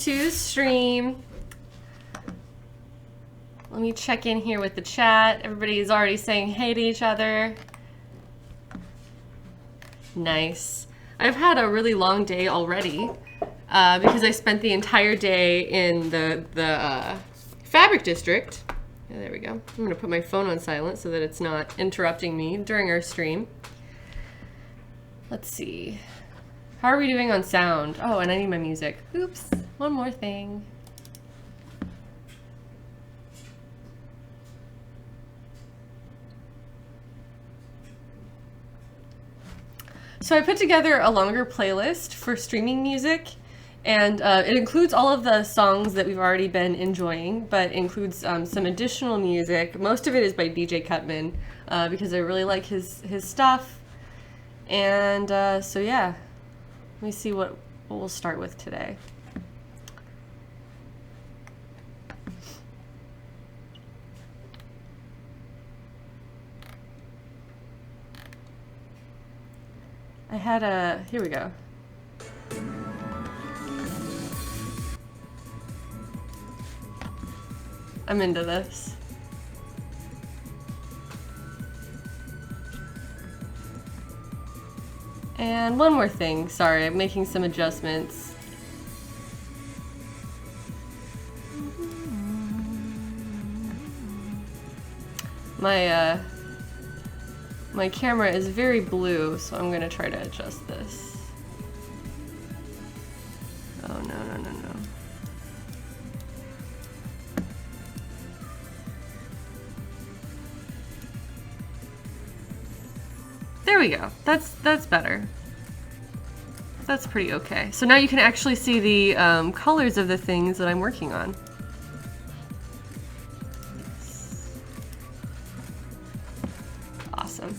To stream. Let me check in here with the chat. Everybody's already saying hey to each other. Nice. I've had a really long day already because I spent the entire day in the fabric district. Yeah, there we go. I'm gonna put my phone on silent so that it's not interrupting me during our stream. Let's see. How are we doing on sound? Oh, and I need my music. Oops, one more thing. So I put together a longer playlist for streaming music, and it includes all of the songs that we've already been enjoying, but includes some additional music. Most of it is by DJ Cutman because I really like his stuff. And so yeah. Let me see what we'll start with today. I had a, here we go. I'm into this. And one more thing, sorry, I'm making some adjustments. My camera is very blue, so I'm gonna try to adjust this. Oh no. There we go. That's better. That's pretty okay. So now you can actually see the colors of the things that I'm working on. Awesome.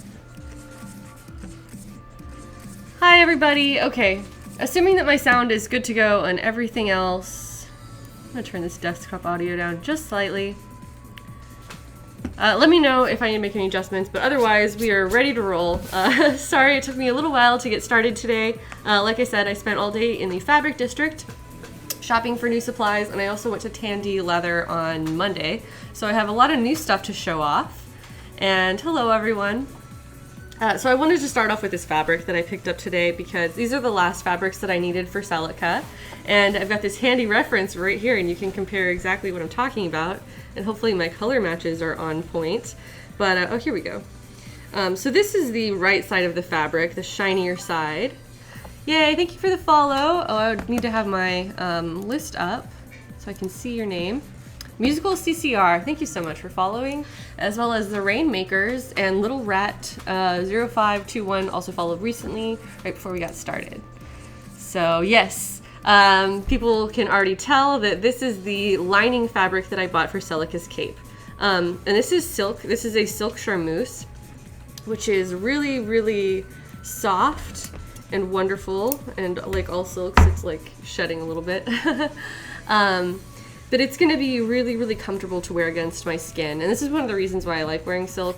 Hi everybody. Okay, assuming that my sound is good to go and everything else, I'm gonna turn this desktop audio down just slightly. Let me know if I need to make any adjustments, but otherwise we are ready to roll. Sorry it took me a little while to get started today. Like I said, I spent all day in the fabric district shopping for new supplies, and I also went to Tandy Leather on Monday. So I have a lot of new stuff to show off. And hello everyone. So I wanted to start off with this fabric that I picked up today because these are the last fabrics that I needed for Celica. And I've got this handy reference right here, and you can compare exactly what I'm talking about. And hopefully my color matches are on point. But, oh, here we go. So this is the right side of the fabric, the shinier side. Yay, thank you for the follow. Oh, I would need to have my list up so I can see your name. Musical CCR, thank you so much for following, as well as the Rainmakers and Little Rat 0521 also followed recently, right before we got started. So yes, people can already tell that this is the lining fabric that I bought for Celica's cape. And this is silk. This is a silk charmeuse, which is really, really soft and wonderful. And like all silks, it's like shedding a little bit. But it's going to be really, really comfortable to wear against my skin. And this is one of the reasons why I like wearing silk,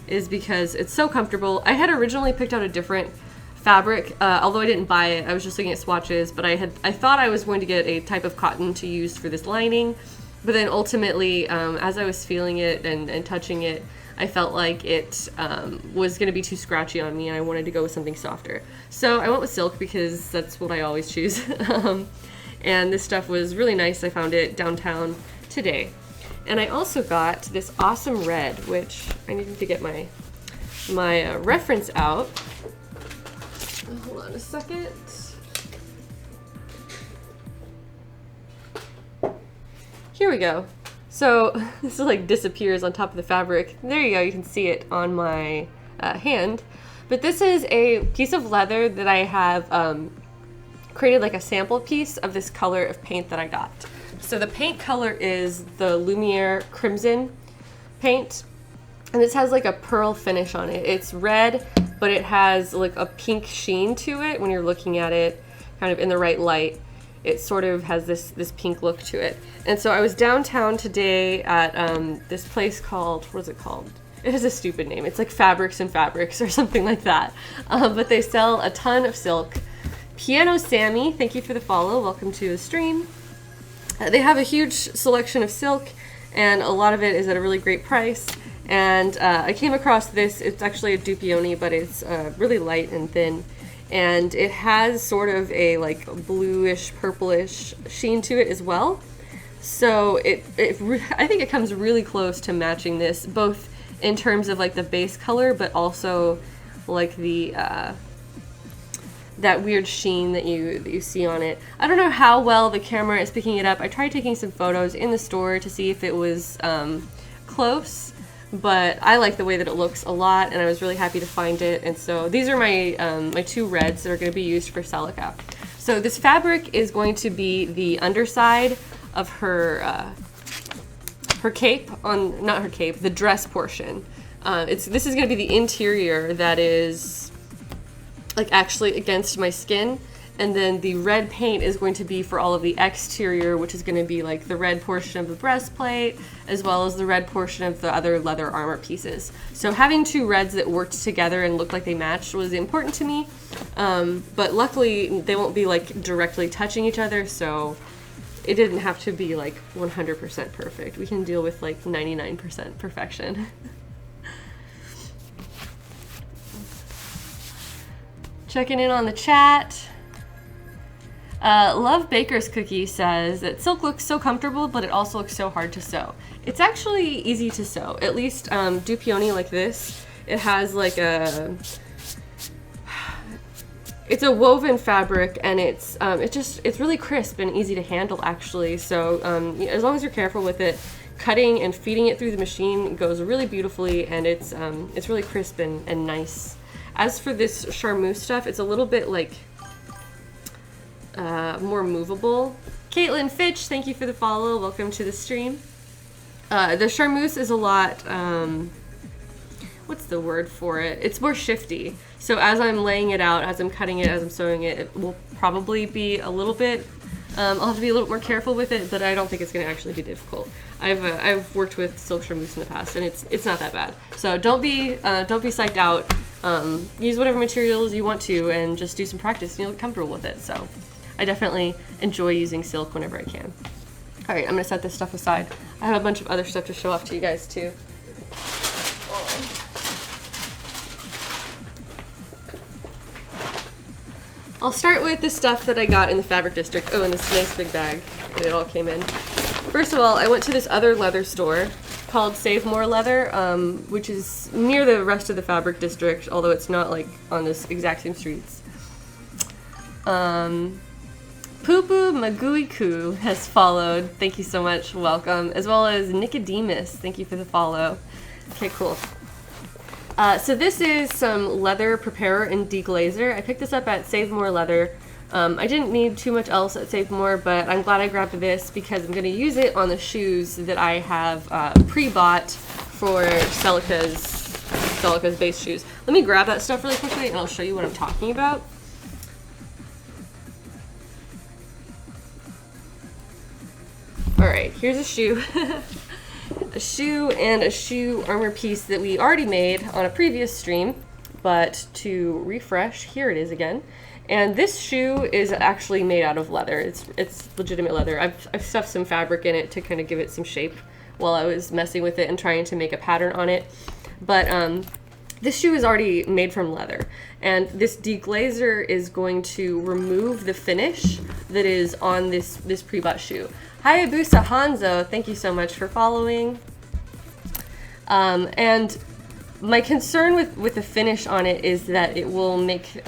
is because it's so comfortable. I had originally picked out a different fabric, although I didn't buy it. I was just looking at swatches, but I thought I was going to get a type of cotton to use for this lining. But then ultimately, as I was feeling it and touching it, I felt like it was going to be too scratchy on me, and I wanted to go with something softer. So I went with silk because that's what I always choose. And this stuff was really nice. I found it downtown today. And I also got this awesome red, which I needed to get my reference out. Hold on a second. Here we go. So this like disappears on top of the fabric. There you go, you can see it on my hand. But this is a piece of leather that I have created like a sample piece of this color of paint that I got. So the paint color is the Lumiere Crimson paint, and this has like a pearl finish on it. It's red, but it has like a pink sheen to it when you're looking at it kind of in the right light. It sort of has this pink look to it. And so I was downtown today at this place called, what is it called? It has a stupid name. It's like Fabrics and Fabrics or something like that. But they sell a ton of silk. Piano Sammy, thank you for the follow. Welcome to the stream. They have a huge selection of silk, and a lot of it is at a really great price. And I came across this. It's actually a Dupioni, but it's really light and thin. And it has sort of a like bluish, purplish sheen to it as well. So I think it comes really close to matching this, both in terms of like the base color, but also like the that weird sheen that you see on it. I don't know how well the camera is picking it up. I tried taking some photos in the store to see if it was close, but I like the way that it looks a lot, and I was really happy to find it. And so these are my my two reds that are going to be used for Celica. So this fabric is going to be the underside of her her cape, not her cape, the dress portion. This is going to be the interior that is like actually against my skin, and then the red paint is going to be for all of the exterior, which is going to be like the red portion of the breastplate as well as the red portion of the other leather armor pieces. So having two reds that worked together and looked like they matched was important to me, but luckily they won't be like directly touching each other, so it didn't have to be like 100% perfect. We can deal with like 99% perfection. Checking in on the chat. Love Baker's Cookie says that silk looks so comfortable, but it also looks so hard to sew. It's actually easy to sew. At least Dupioni like this, it has like it's a woven fabric, and it's really crisp and easy to handle actually. So as long as you're careful with it, cutting and feeding it through the machine goes really beautifully, and it's really crisp and nice. As for this charmeuse stuff, it's a little bit like more movable. Caitlin Fitch, thank you for the follow. Welcome to the stream. The charmeuse is a lot, what's the word for it? It's more shifty. So as I'm laying it out, as I'm cutting it, as I'm sewing it, it will probably be a little bit, I'll have to be a little more careful with it, but I don't think it's going to actually be difficult. I've worked with silk charmeuse in the past, and it's not that bad. So don't be psyched out. Use whatever materials you want to, and just do some practice, and you'll get comfortable with it. So I definitely enjoy using silk whenever I can. All right, I'm gonna set this stuff aside. I have a bunch of other stuff to show off to you guys too. I'll start with the stuff that I got in the fabric district. Oh, in this nice big bag that it all came in. First of all, I went to this other leather store called Save More Leather, which is near the rest of the fabric district, although it's not like on this exact same streets. Poo Poo Maguiku has followed. Thank you so much. Welcome. As well as Nicodemus. Thank you for the follow. Okay, cool. So this is some leather preparer and deglazer. I picked this up at Save More Leather. I didn't need too much else at Save More, but I'm glad I grabbed this because I'm going to use it on the shoes that I have pre-bought for Celica's base shoes. Let me grab that stuff really quickly and I'll show you what I'm talking about. Alright, here's a shoe. A shoe and a shoe armor piece that we already made on a previous stream, but to refresh, here it is again. And this shoe is actually made out of leather. It's legitimate leather. I've stuffed some fabric in it to kind of give it some shape while I was messing with it and trying to make a pattern on it. But this shoe is already made from leather, and this deglazer is going to remove the finish that is on this pre-bought shoe. Hayabusa Hanzo, thank you so much for following. And my concern with the finish on it is that it will make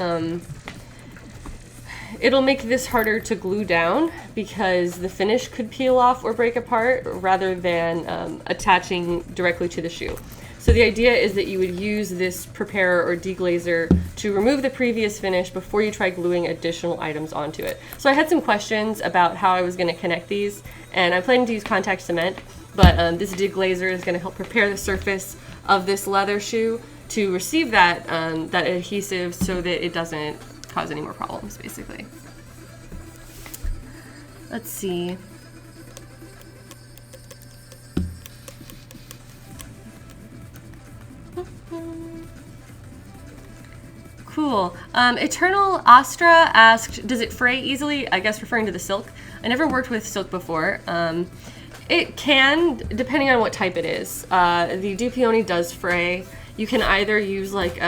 it'll make this harder to glue down because the finish could peel off or break apart rather than attaching directly to the shoe. So the idea is that you would use this preparer or deglazer to remove the previous finish before you try gluing additional items onto it. So I had some questions about how I was going to connect these, and I'm planning to use contact cement, but this deglazer is going to help prepare the surface of this leather shoe to receive that, that adhesive so that it doesn't cause any more problems, basically. Let's see. Cool. cool. Eternal Astra asked, does it fray easily? I guess referring to the silk. I never worked with silk before. It can, depending on what type it is. The Dupioni does fray. You can either use like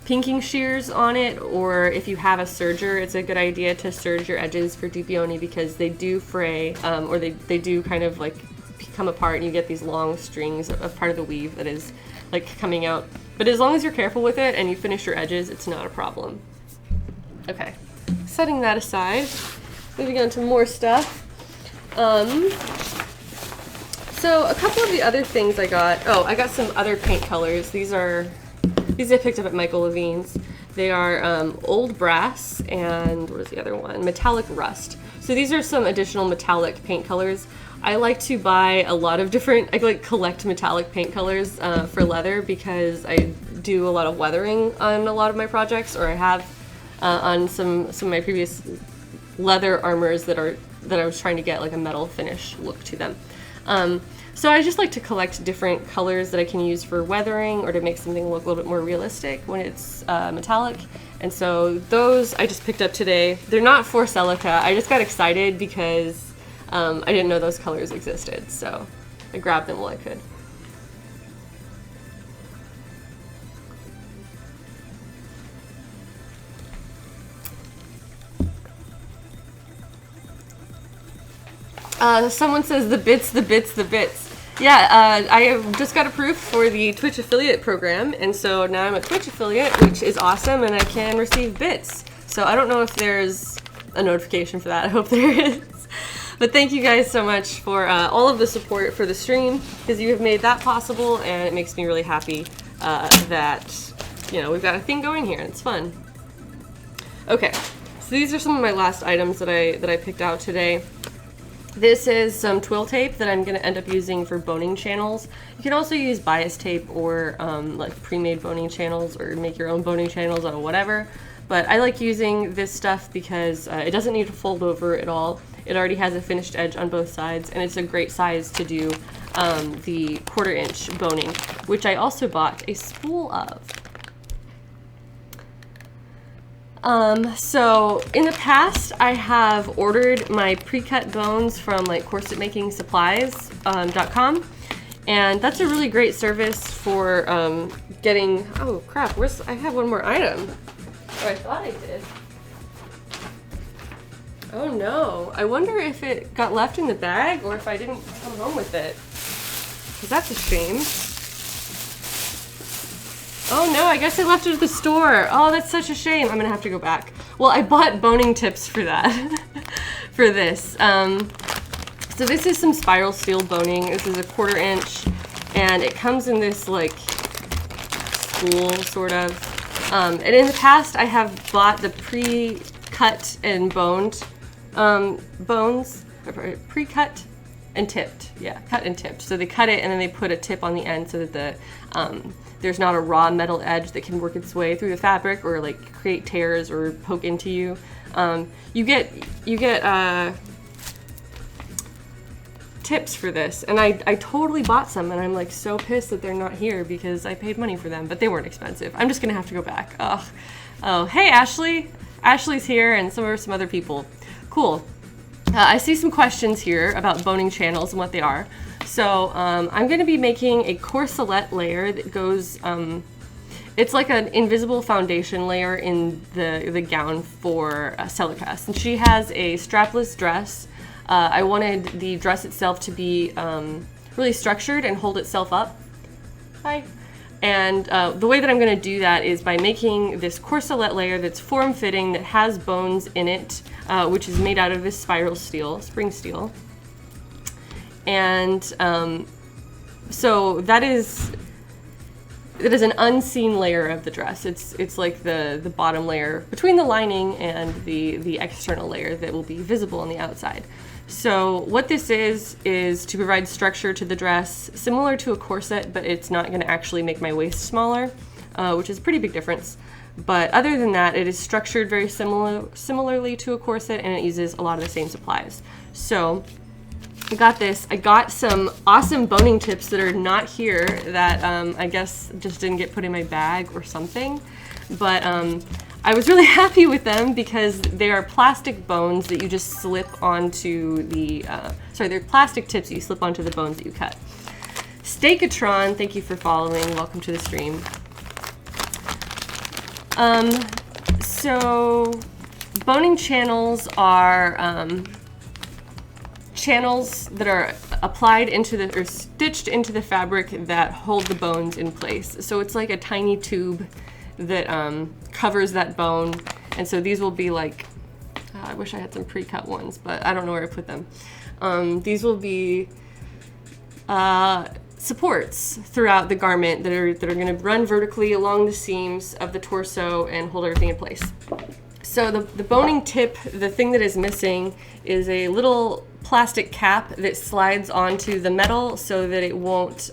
pinking shears on it, or if you have a serger, it's a good idea to serge your edges for Dupioni because they do fray, or they do kind of like come apart and you get these long strings of part of the weave that is like coming out. But as long as you're careful with it and you finish your edges, it's not a problem. Okay, setting that aside, moving on to more stuff. So a couple of the other things I got, I got some other paint colors. These I picked up at Michael Levine's. They are Old Brass and what is the other one? Metallic Rust. So these are some additional metallic paint colors. I like to buy a lot of different, I like collect metallic paint colors for leather because I do a lot of weathering on a lot of my projects, or I have on some of my previous leather armors that I was trying to get like a metal finish look to them. So I just like to collect different colors that I can use for weathering or to make something look a little bit more realistic when it's metallic. And so those I just picked up today. They're not for Celica. I just got excited because I didn't know those colors existed, so I grabbed them while I could. Someone says the bits, the bits, the bits. Yeah, I have just got approved for the Twitch affiliate program, and so now I'm a Twitch affiliate, which is awesome, and I can receive bits. So I don't know if there's a notification for that. I hope there is. But thank you guys so much for all of the support for the stream, because you have made that possible, and it makes me really happy that, you know, we've got a thing going here, and it's fun. Okay, so these are some of my last items that I picked out today. This is some twill tape that I'm going to end up using for boning channels. You can also use bias tape or like pre-made boning channels, or make your own boning channels or whatever. But I like using this stuff because it doesn't need to fold over at all. It already has a finished edge on both sides, and it's a great size to do the 1/4 inch boning, which I also bought a spool of. So in the past, I have ordered my pre-cut bones from like corsetmakingsupplies.com, and that's a really great service for getting. Oh crap! I have one more item. Oh, I thought I did. Oh no! I wonder if it got left in the bag or if I didn't come home with it. 'Cause that's a shame. Oh no, I guess I left it at the store. Oh, that's such a shame. I'm gonna have to go back. Well, I bought boning tips for that, for this. So this is some spiral steel boning. This is a 1/4 inch, and it comes in this like spool, sort of. And in the past, I have bought the pre-cut and boned bones, pre-cut and tipped. Yeah, cut and tipped. So they cut it and then they put a tip on the end so that the there's not a raw metal edge that can work its way through the fabric or like create tears or poke into you. You get tips for this, and I totally bought some, and I'm like so pissed that they're not here because I paid money for them, but they weren't expensive. I'm just gonna have to go back. Ugh. Oh, hey Ashley. Ashley's here, and so are some other people. Cool. I see some questions here about boning channels and what they are. So I'm going to be making a corselet layer that goes, it's like an invisible foundation layer in the gown for Celica. And she has a strapless dress. I wanted the dress itself to be really structured and hold itself up. Hi. And the way that I'm going to do that is by making this corselet layer that's form-fitting, that has bones in it, which is made out of this spiral steel, spring steel. And so that is an unseen layer of the dress. It's like the bottom layer between the lining and the external layer that will be visible on the outside. So what this is to provide structure to the dress, similar to a corset, but it's not going to actually make my waist smaller, which is a pretty big difference. But other than that, it is structured very similarly to a corset, and it uses a lot of the same supplies. So I got this. I got some awesome boning tips that are not here that I guess just didn't get put in my bag or something. but I was really happy with them because they are plastic bones that you just slip onto the, they're plastic tips that you slip onto the bones that you cut. Steakatron, thank you for following. Welcome to the stream. So boning channels are channels that are applied into the, or stitched into the fabric that hold the bones in place. So it's like a tiny tube that covers that bone. And so these will be like, I wish I had some pre-cut ones, but I don't know where I put them. These will be supports throughout the garment that are going to run vertically along the seams of the torso and hold everything in place. So the boning tip, the thing that is missing is a little plastic cap that slides onto the metal so that it won't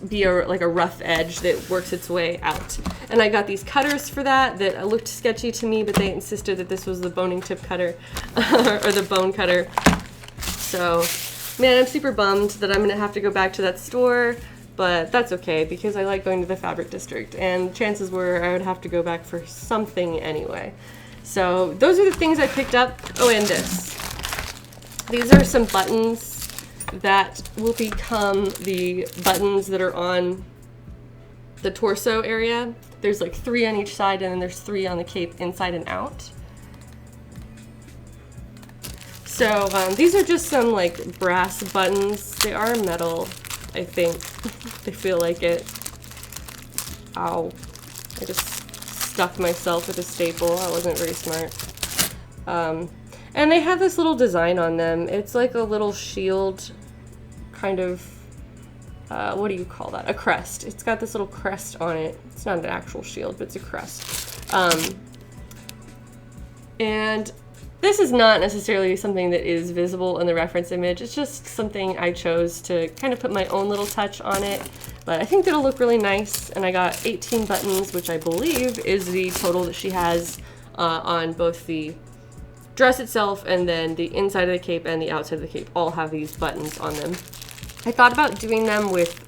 be like a rough edge that works its way out. And I got these cutters for that looked sketchy to me, but they insisted that this was the boning tip cutter or the bone cutter. So man, I'm super bummed that I'm gonna have to go back to that store, but that's okay because I like going to the fabric district and chances were I would have to go back for something anyway. So those are the things I picked up. Oh, and this. These are some buttons that will become the buttons that are on the torso area. There's like 3 on each side and then there's 3 on the cape inside and out. So these are just some like brass buttons. They are metal, I think. They feel like it. Ow. I just stuck myself with a staple. I wasn't very smart. And they have this little design on them. It's like a little shield, kind of, what do you call that? A crest. It's got this little crest on it. It's not an actual shield, but it's a crest. And this is not necessarily something that is visible in the reference image. It's just something I chose to kind of put my own little touch on it. But I think that'll look really nice. And I got 18 buttons, which I believe is the total that she has on both the dress itself and then the inside of the cape and the outside of the cape all have these buttons on them. I thought about doing them with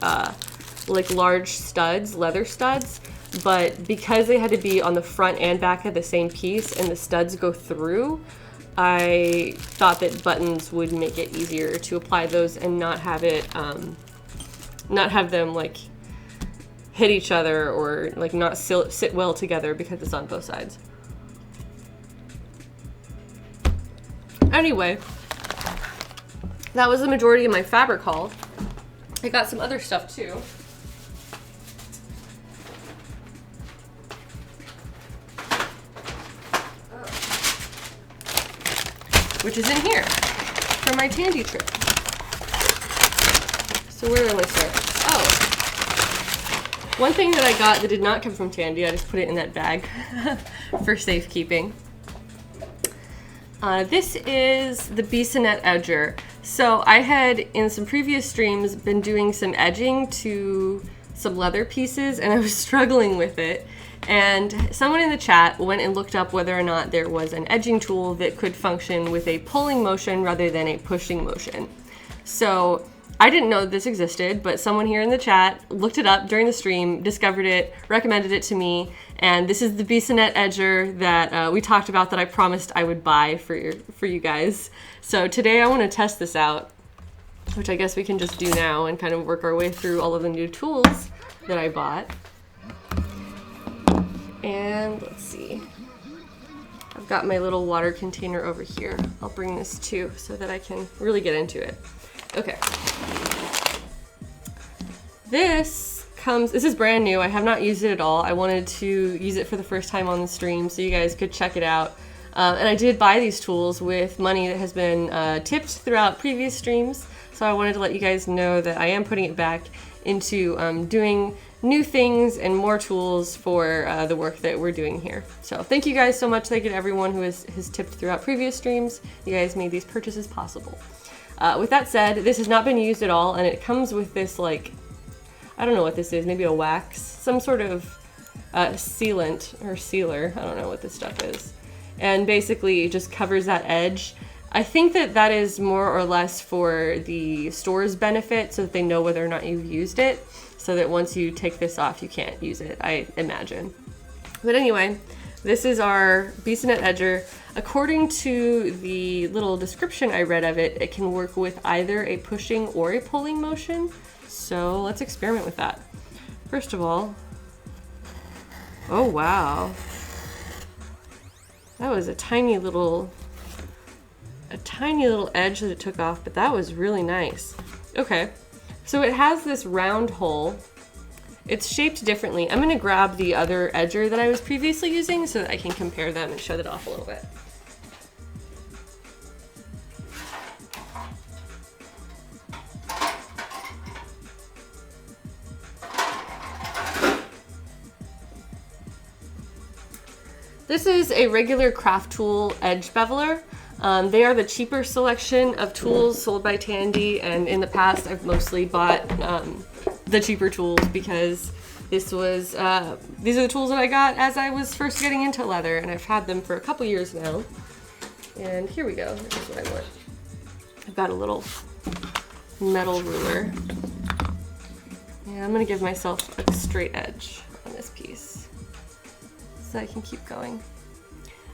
like large studs, leather studs, but because they had to be on the front and back of the same piece and the studs go through, I thought that buttons would make it easier to apply those and not have it, not have them like hit each other or like not sit well together because it's on both sides. Anyway, that was the majority of my fabric haul. I got some other stuff too. Which is in here for my Tandy trip. So where do I start? Oh, one thing that I got that did not come from Tandy, I just put it in that bag for safekeeping. This is the Bissonette Edger. So I had, in some previous streams, been doing some edging to some leather pieces, and I was struggling with it. And someone in the chat went and looked up whether or not there was an edging tool that could function with a pulling motion rather than a pushing motion. So I didn't know this existed, but someone here in the chat looked it up during the stream, discovered it, recommended it to me, and this is the Bissonette Edger that we talked about that I promised I would buy for you guys. So today I want to test this out, which I guess we can just do now and kind of work our way through all of the new tools that I bought. And let's see. I've got my little water container over here. I'll bring this too so that I can really get into it. Okay. This is brand new. I have not used it at all. I wanted to use it for the first time on the stream so you guys could check it out. And I did buy these tools with money that has been tipped throughout previous streams. So I wanted to let you guys know that I am putting it back into doing new things and more tools for the work that we're doing here. So thank you guys so much. Thank you to everyone who has tipped throughout previous streams. You guys made these purchases possible. With that said, this has not been used at all, and it comes with this, like, I don't know what this is, maybe a wax, some sort of sealant or sealer. I don't know what this stuff is. And basically it just covers that edge. I think that is more or less for the store's benefit so that they know whether or not you've used it. so that once you take this off, you can't use it, I imagine. But anyway, this is our bassinet edger. According to the little description I read of it, it can work with either a pushing or a pulling motion. So let's experiment with that. First of all, oh wow. That was a tiny little edge that it took off, but that was really nice. Okay, so it has this round hole. It's shaped differently. I'm gonna grab the other edger that I was previously using so that I can compare them and show that off a little bit. This is a regular craft tool edge beveler. They are the cheaper selection of tools sold by Tandy, and in the past I've mostly bought the cheaper tools because these are the tools that I got as I was first getting into leather, and I've had them for a couple years now. And here we go, this is what I want. I've got a little metal ruler, and I'm gonna give myself a straight edge on this piece so I can keep going.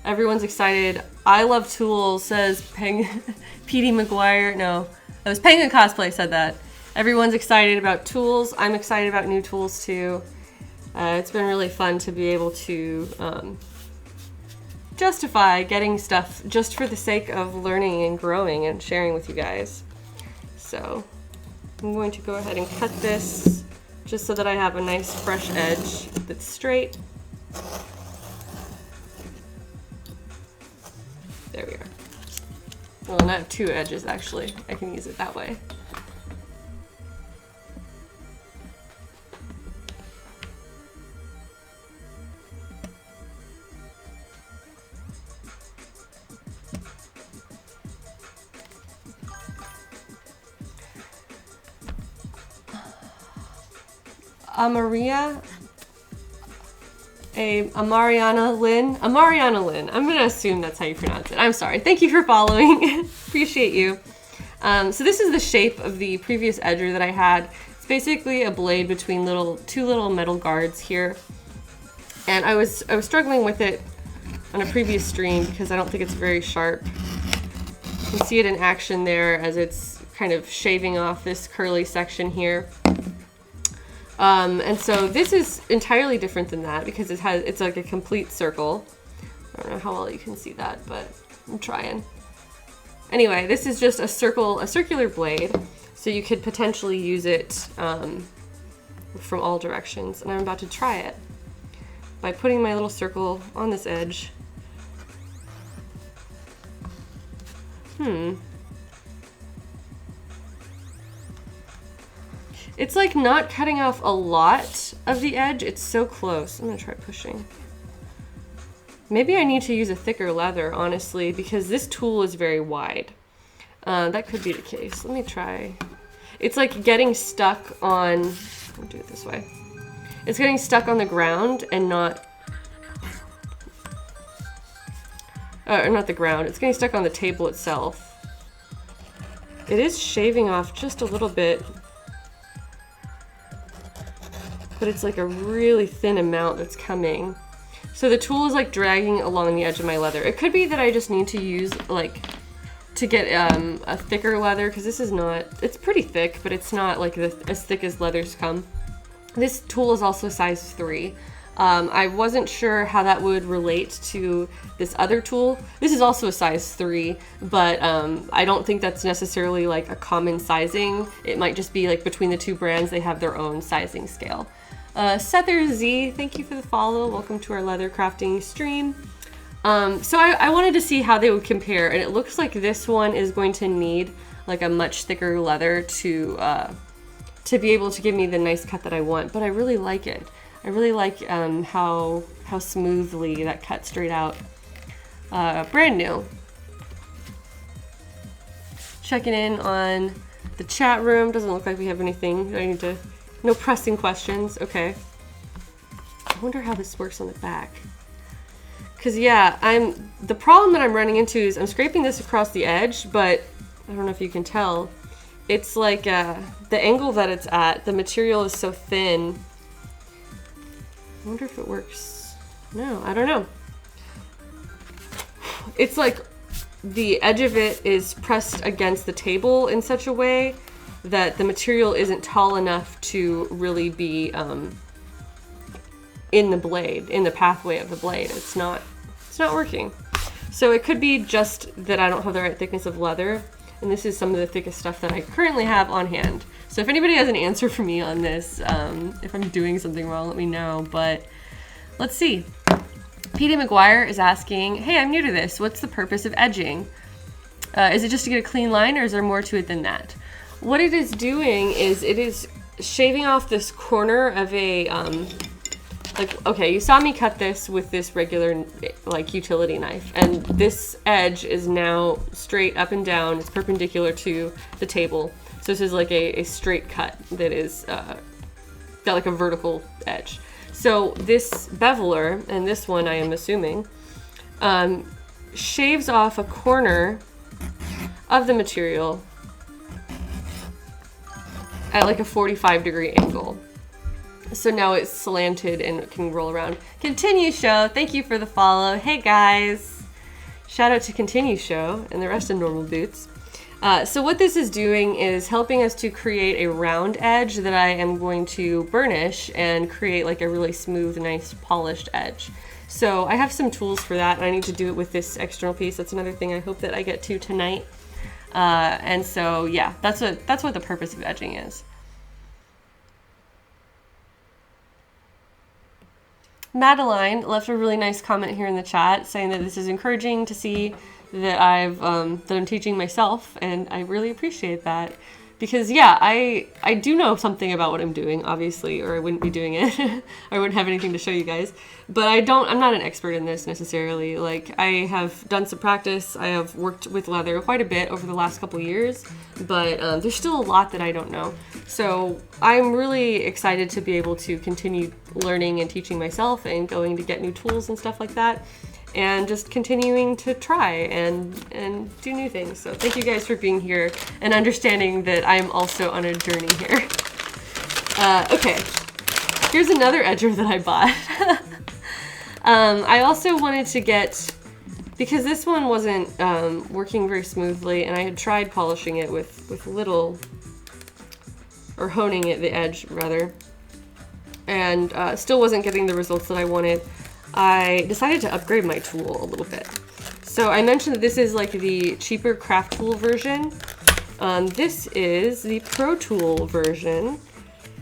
Everyone's excited. I love tools, says Petey McGuire. No, that was Penguin Cosplay said that. Everyone's excited about tools. I'm excited about new tools too. It's been really fun to be able to justify getting stuff just for the sake of learning and growing and sharing with you guys. So I'm going to go ahead and cut this just so that I have a nice fresh edge that's straight. There we are. Well, and I have two edges actually. I can use it that way. Mariana Lynn. I'm gonna assume that's how you pronounce it. I'm sorry. Thank you for following. Appreciate you. So this is the shape of the previous edger that I had. It's basically a blade between two little metal guards here. And I was struggling with it on a previous stream because I don't think it's very sharp. You can see it in action there as it's kind of shaving off this curly section here. And so this is entirely different than that because it's like a complete circle. I don't know how well you can see that, but I'm trying. Anyway, this is just a circular blade, so you could potentially use it from all directions. And I'm about to try it by putting my little circle on this edge. It's like not cutting off a lot of the edge. It's so close. I'm gonna try pushing. Maybe I need to use a thicker leather, honestly, because this tool is very wide. That could be the case. Let me try. It's like getting stuck on, I'll do it this way. It's getting stuck on the ground and not the ground. It's getting stuck on the table itself. It is shaving off just a little bit, but it's like a really thin amount that's coming. So the tool is like dragging along the edge of my leather. It could be that I just need to use to get a thicker leather, because this is not, it's pretty thick, but it's not like as thick as leathers come. This tool is also size 3. I wasn't sure how that would relate to this other tool. This is also a size 3, but I don't think that's necessarily like a common sizing. It might just be like between the two brands, they have their own sizing scale. Sether Z, thank you for the follow. Welcome to our leather crafting stream. So I wanted to see how they would compare, and it looks like this one is going to need like a much thicker leather to be able to give me the nice cut that I want, but I really like it. I really like how smoothly that cut straight out. Brand new. Checking in on the chat room. Doesn't look like we have anything. I need to. No pressing questions. Okay. I wonder how this works on the back. Cause yeah, the problem that I'm running into is I'm scraping this across the edge, but I don't know if you can tell. it's like the angle that it's at, the material is so thin. I wonder if it works. No, I don't know. It's like the edge of it is pressed against the table in such a way that the material isn't tall enough to really be in the blade, in the pathway of the blade. It's not working. So it could be just that I don't have the right thickness of leather, and this is some of the thickest stuff that I currently have on hand. So if anybody has an answer for me on this, if I'm doing something wrong, let me know, but let's see. PD McGuire is asking, hey, I'm new to this. What's the purpose of edging? Is it just to get a clean line, or is there more to it than that? What it is doing is it is shaving off this corner of a, like, okay, you saw me cut this with this regular, like, utility knife, and this edge is now straight up and down. It's perpendicular to the table. So this is like a straight cut that is got like a vertical edge. So this beveler, and this one I am assuming, shaves off a corner of the material at like a 45-degree angle. So now it's slanted and it can roll around. Continue Show, thank you for the follow. Hey guys, shout out to Continue Show and the rest of Normal Boots. So what this is doing is helping us to create a round edge that I am going to burnish and create like a really smooth, nice, polished edge. So I have some tools for that, and I need to do it with this external piece. That's another thing I hope that I get to tonight. And so yeah, that's what the purpose of edging is. Madeline left a really nice comment here in the chat saying that this is encouraging to see that I'm teaching myself, and I really appreciate that, because yeah, I do know something about what I'm doing, obviously, or I wouldn't be doing it. I wouldn't have anything to show you guys, but I'm not an expert in this necessarily. Like, I have done some practice. I have worked with leather quite a bit over the last couple years, but there's still a lot that I don't know. So I'm really excited to be able to continue learning and teaching myself and going to get new tools and stuff like that, and just continuing to try and do new things. So thank you guys for being here and understanding that I'm also on a journey here. Okay, here's another edger that I bought. I also wanted to get, because this one wasn't working very smoothly, and I had tried polishing it with little, or honing it, the edge rather, and still wasn't getting the results that I wanted. I decided to upgrade my tool a little bit. So I mentioned that this is like the cheaper craft tool version. This is the Pro Tool version,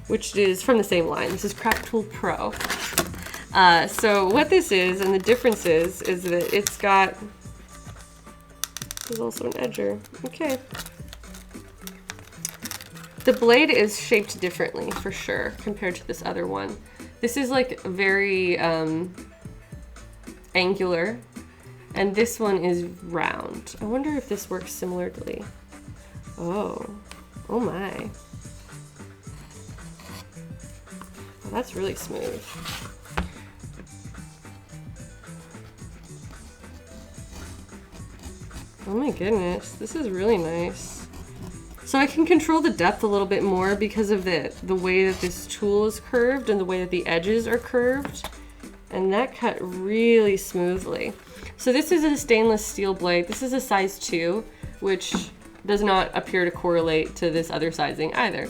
which is from the same line. This is Craft Tool Pro. So what this is, and the difference is that it's got, there's also an edger. Okay. The blade is shaped differently for sure compared to this other one. This is like very angular, and this one is round. I wonder if this works similarly. Oh my. Oh, that's really smooth. Oh my goodness, this is really nice. So I can control the depth a little bit more because of the way that this tool is curved and the way that the edges are curved. And that cut really smoothly. So this is a stainless steel blade. This is a size 2, which does not appear to correlate to this other sizing either.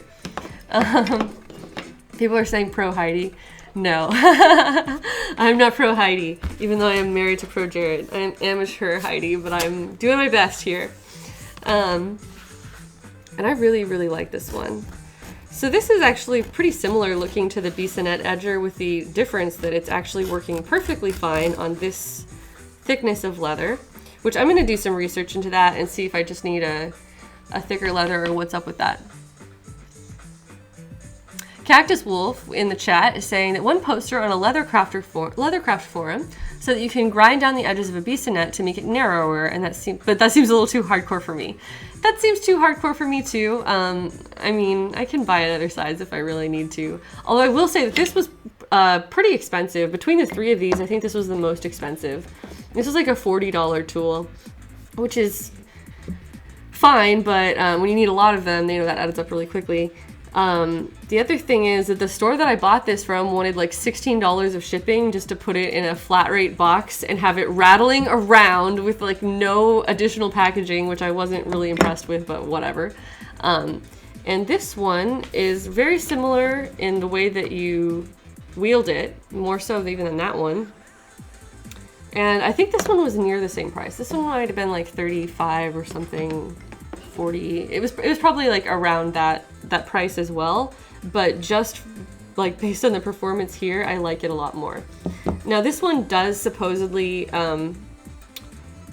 People are saying Pro Heidi. No, I'm not Pro Heidi, even though I am married to Pro Jared. I'm amateur Heidi, but I'm doing my best here. And I really, really like this one. So this is actually pretty similar looking to the Bissonette edger, with the difference that it's actually working perfectly fine on this thickness of leather, which I'm going to do some research into that and see if I just need a thicker leather or what's up with that. Cactus Wolf in the chat is saying that one poster on a leathercraft forum so that you can grind down the edges of a Bissonette to make it narrower, and that seems a little too hardcore for me. That seems too hardcore for me too. I mean, I can buy another size if I really need to. Although I will say that this was pretty expensive. Between the 3 of these, I think this was the most expensive. This was like a $40 tool, which is fine, but when you need a lot of them, you know, that adds up really quickly. The other thing is that the store that I bought this from wanted like $16 of shipping just to put it in a flat rate box and have it rattling around with like no additional packaging, which I wasn't really impressed with, but whatever. And this one is very similar in the way that you wield it, more so even than that one. And I think this one was near the same price. This one might have been like 35 or something, 40. It was probably like around that price as well, but just like based on the performance here, I like it a lot more. Now this one does supposedly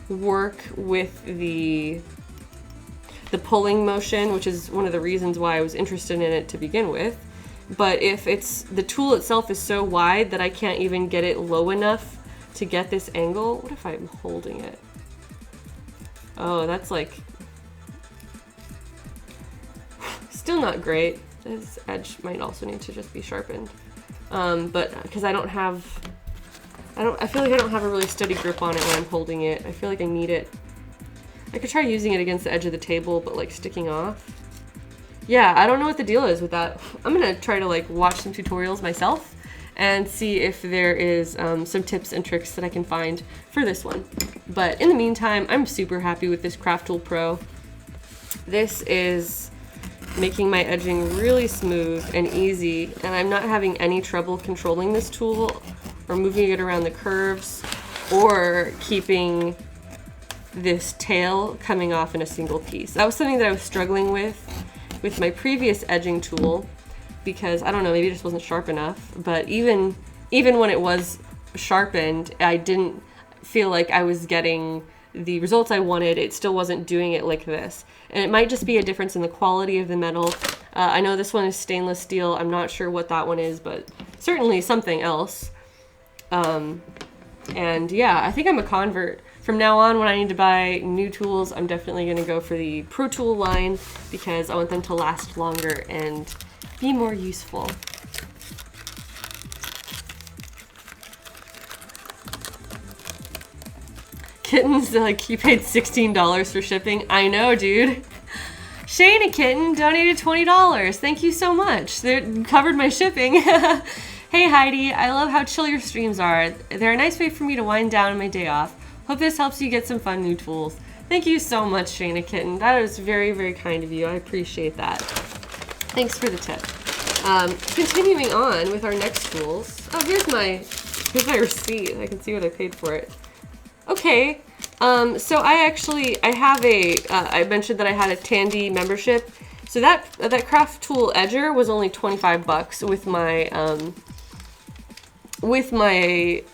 work with the pulling motion, which is one of the reasons why I was interested in it to begin with. But if the tool itself is so wide that I can't even get it low enough to get this angle. What if I'm holding it? Oh, that's like still not great. This edge might also need to just be sharpened. But because I feel like I don't have a really steady grip on it when I'm holding it. I feel like I need it. I could try using it against the edge of the table, but like sticking off. Yeah, I don't know what the deal is with that. I'm gonna try to like watch some tutorials myself and see if there is some tips and tricks that I can find for this one. But in the meantime, I'm super happy with this Craft Tool Pro. This is making my edging really smooth and easy, and I'm not having any trouble controlling this tool or moving it around the curves or keeping this tail coming off in a single piece. That was something that I was struggling with my previous edging tool, because I don't know, maybe it just wasn't sharp enough. But even when it was sharpened, I didn't feel like I was getting the results I wanted. It still wasn't doing it like this. And it might just be a difference in the quality of the metal. I know this one is stainless steel. I'm not sure what that one is, but certainly something else. And yeah, I think I'm a convert. From now on, when I need to buy new tools, I'm definitely going to go for the Pro Tool line because I want them to last longer and be more useful. Kittens, like, you paid $16 for shipping. I know, dude. Shayna Kitten donated $20. Thank you so much. They covered my shipping. Hey Heidi, I love how chill your streams are. They're a nice way for me to wind down on my day off. Hope this helps you get some fun new tools. Thank you so much, Shayna Kitten. That is very, very kind of you. I appreciate that. Thanks for the tip. Continuing on with our next tools. Oh, here's my receipt. I can see what I paid for it. Okay. So I have I mentioned that I had a Tandy membership. So that Craft Tool Edger was only 25 bucks with my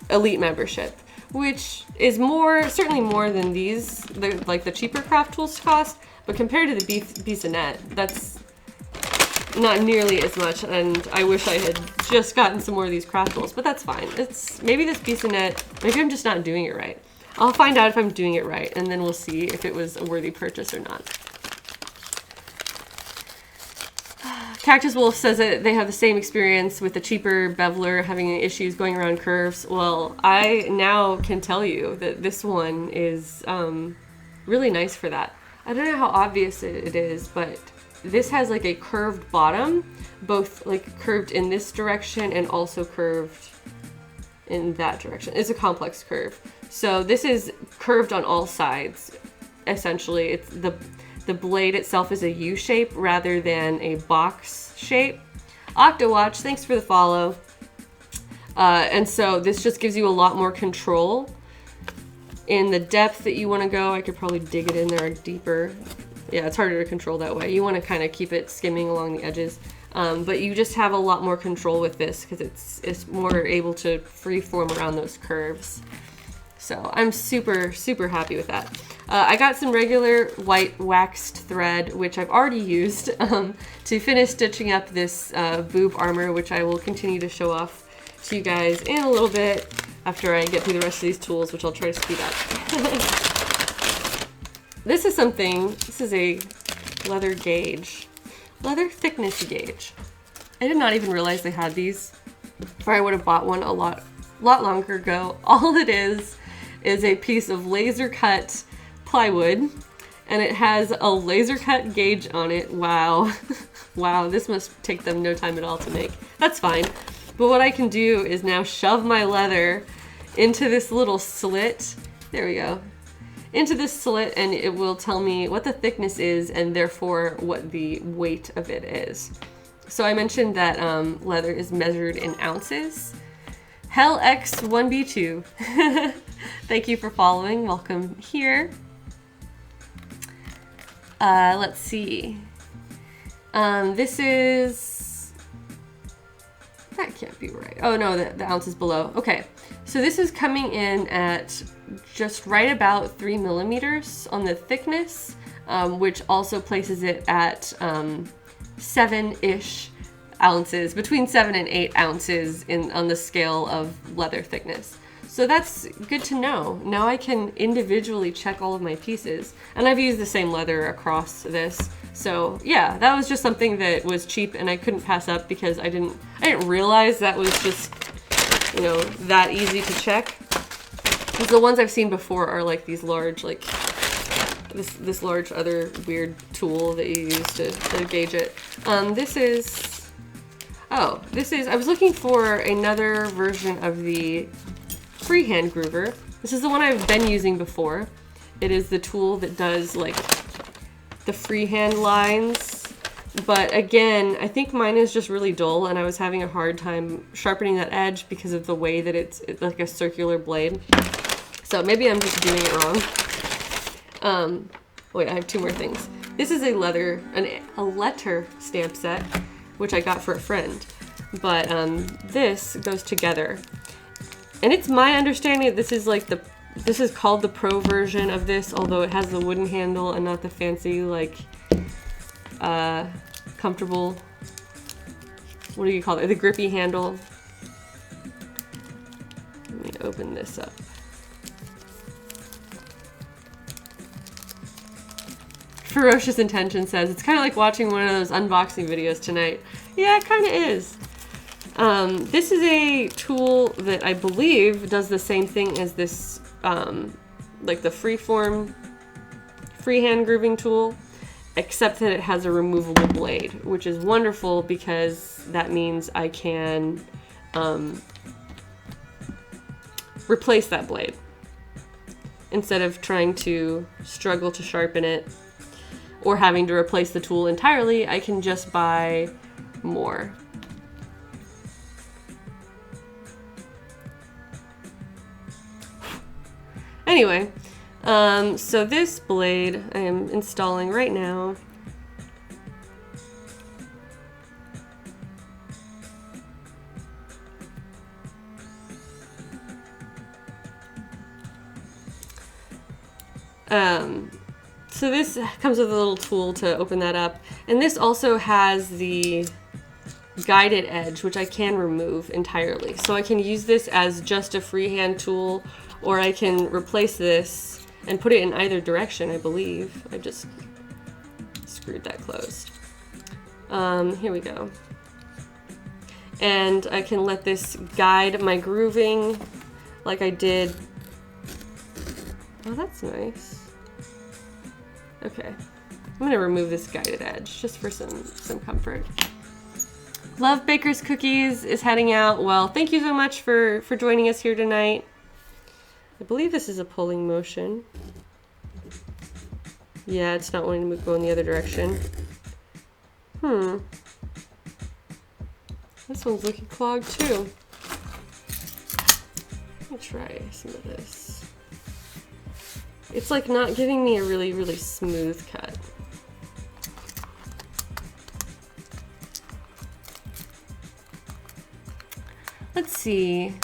Elite membership, which is certainly more than these, the cheaper craft tools cost, but compared to the Bissonette, that's not nearly as much, and I wish I had just gotten some more of these craft tools, but that's fine. Maybe this Bissonette, maybe I'm just not doing it right. I'll find out if I'm doing it right, and then we'll see if it was a worthy purchase or not. Cactus Wolf says that they have the same experience with the cheaper Beveler having issues going around curves. Well, I now can tell you that this one is really nice for that. I don't know how obvious it is, but this has like a curved bottom, both like curved in this direction and also curved in that direction. It's a complex curve. So this is curved on all sides. Essentially, it's the blade itself is a U shape rather than a box shape. Octowatch, thanks for the follow. And so this just gives you a lot more control in the depth that you want to go. I could probably dig it in there deeper. Yeah, it's harder to control that way. You want to kind of keep it skimming along the edges. But you just have a lot more control with this because it's more able to freeform around those curves. So I'm super, super happy with that. I got some regular white waxed thread, which I've already used to finish stitching up this boob armor, which I will continue to show off to you guys in a little bit after I get through the rest of these tools, which I'll try to speed up. This is a leather gauge, leather thickness gauge. I did not even realize they had these, or I would have bought one a lot longer ago. All it is a piece of laser cut plywood, and it has a laser cut gauge on it. Wow. Wow, this must take them no time at all to make. That's fine. But what I can do is now shove my leather into this little slit. There we go. Into this slit, and it will tell me what the thickness is and therefore what the weight of it is. So I mentioned that leather is measured in ounces. Hell X1B2. Thank you for following. Welcome here. Let's see. This is... That can't be right. Oh no, the ounce is below. Okay, so this is coming in at just right about 3 millimeters on the thickness, which also places it at 7-ish ounces, between 7 and 8 ounces on the scale of leather thickness. So that's good to know. Now I can individually check all of my pieces, and I've used the same leather across this. So yeah, that was just something that was cheap and I couldn't pass up because I didn't realize that was just, you know, that easy to check. Because the ones I've seen before are like these large, like this large other weird tool that you use to gauge it. This is, I was looking for another version of the freehand groover. This is the one I've been using before. It is the tool that does like the freehand lines, but again, I think mine is just really dull and I was having a hard time sharpening that edge because of the way that it's like a circular blade. So maybe I'm just doing it wrong. Wait, I have two more things. This is a letter stamp set, which I got for a friend, but this goes together. And it's my understanding that this is like this is called the pro version of this, although it has the wooden handle and not the fancy, like, comfortable, what do you call it? The grippy handle. Let me open this up. Ferocious Intention says, it's kind of like watching one of those unboxing videos tonight. Yeah, it kind of is. This is a tool that I believe does the same thing as this, like the freehand grooving tool, except that it has a removable blade, which is wonderful because that means I can replace that blade instead of trying to struggle to sharpen it or having to replace the tool entirely. I can just buy more. Anyway, so this blade I am installing right now. So this comes with a little tool to open that up, and this also has the guided edge, which I can remove entirely. So I can use this as just a freehand tool, or I can replace this and put it in either direction, I believe. I just screwed that closed. Here we go. And I can let this guide my grooving like I did. Oh, that's nice. Okay, I'm gonna remove this guided edge just for some comfort. Love Baker's Cookies is heading out. Well, thank you so much for joining us here tonight. I believe this is a pulling motion. Yeah, it's not wanting to go in the other direction. This one's looking clogged too. Let me try some of this. It's like not giving me a really, really smooth cut. Let's see.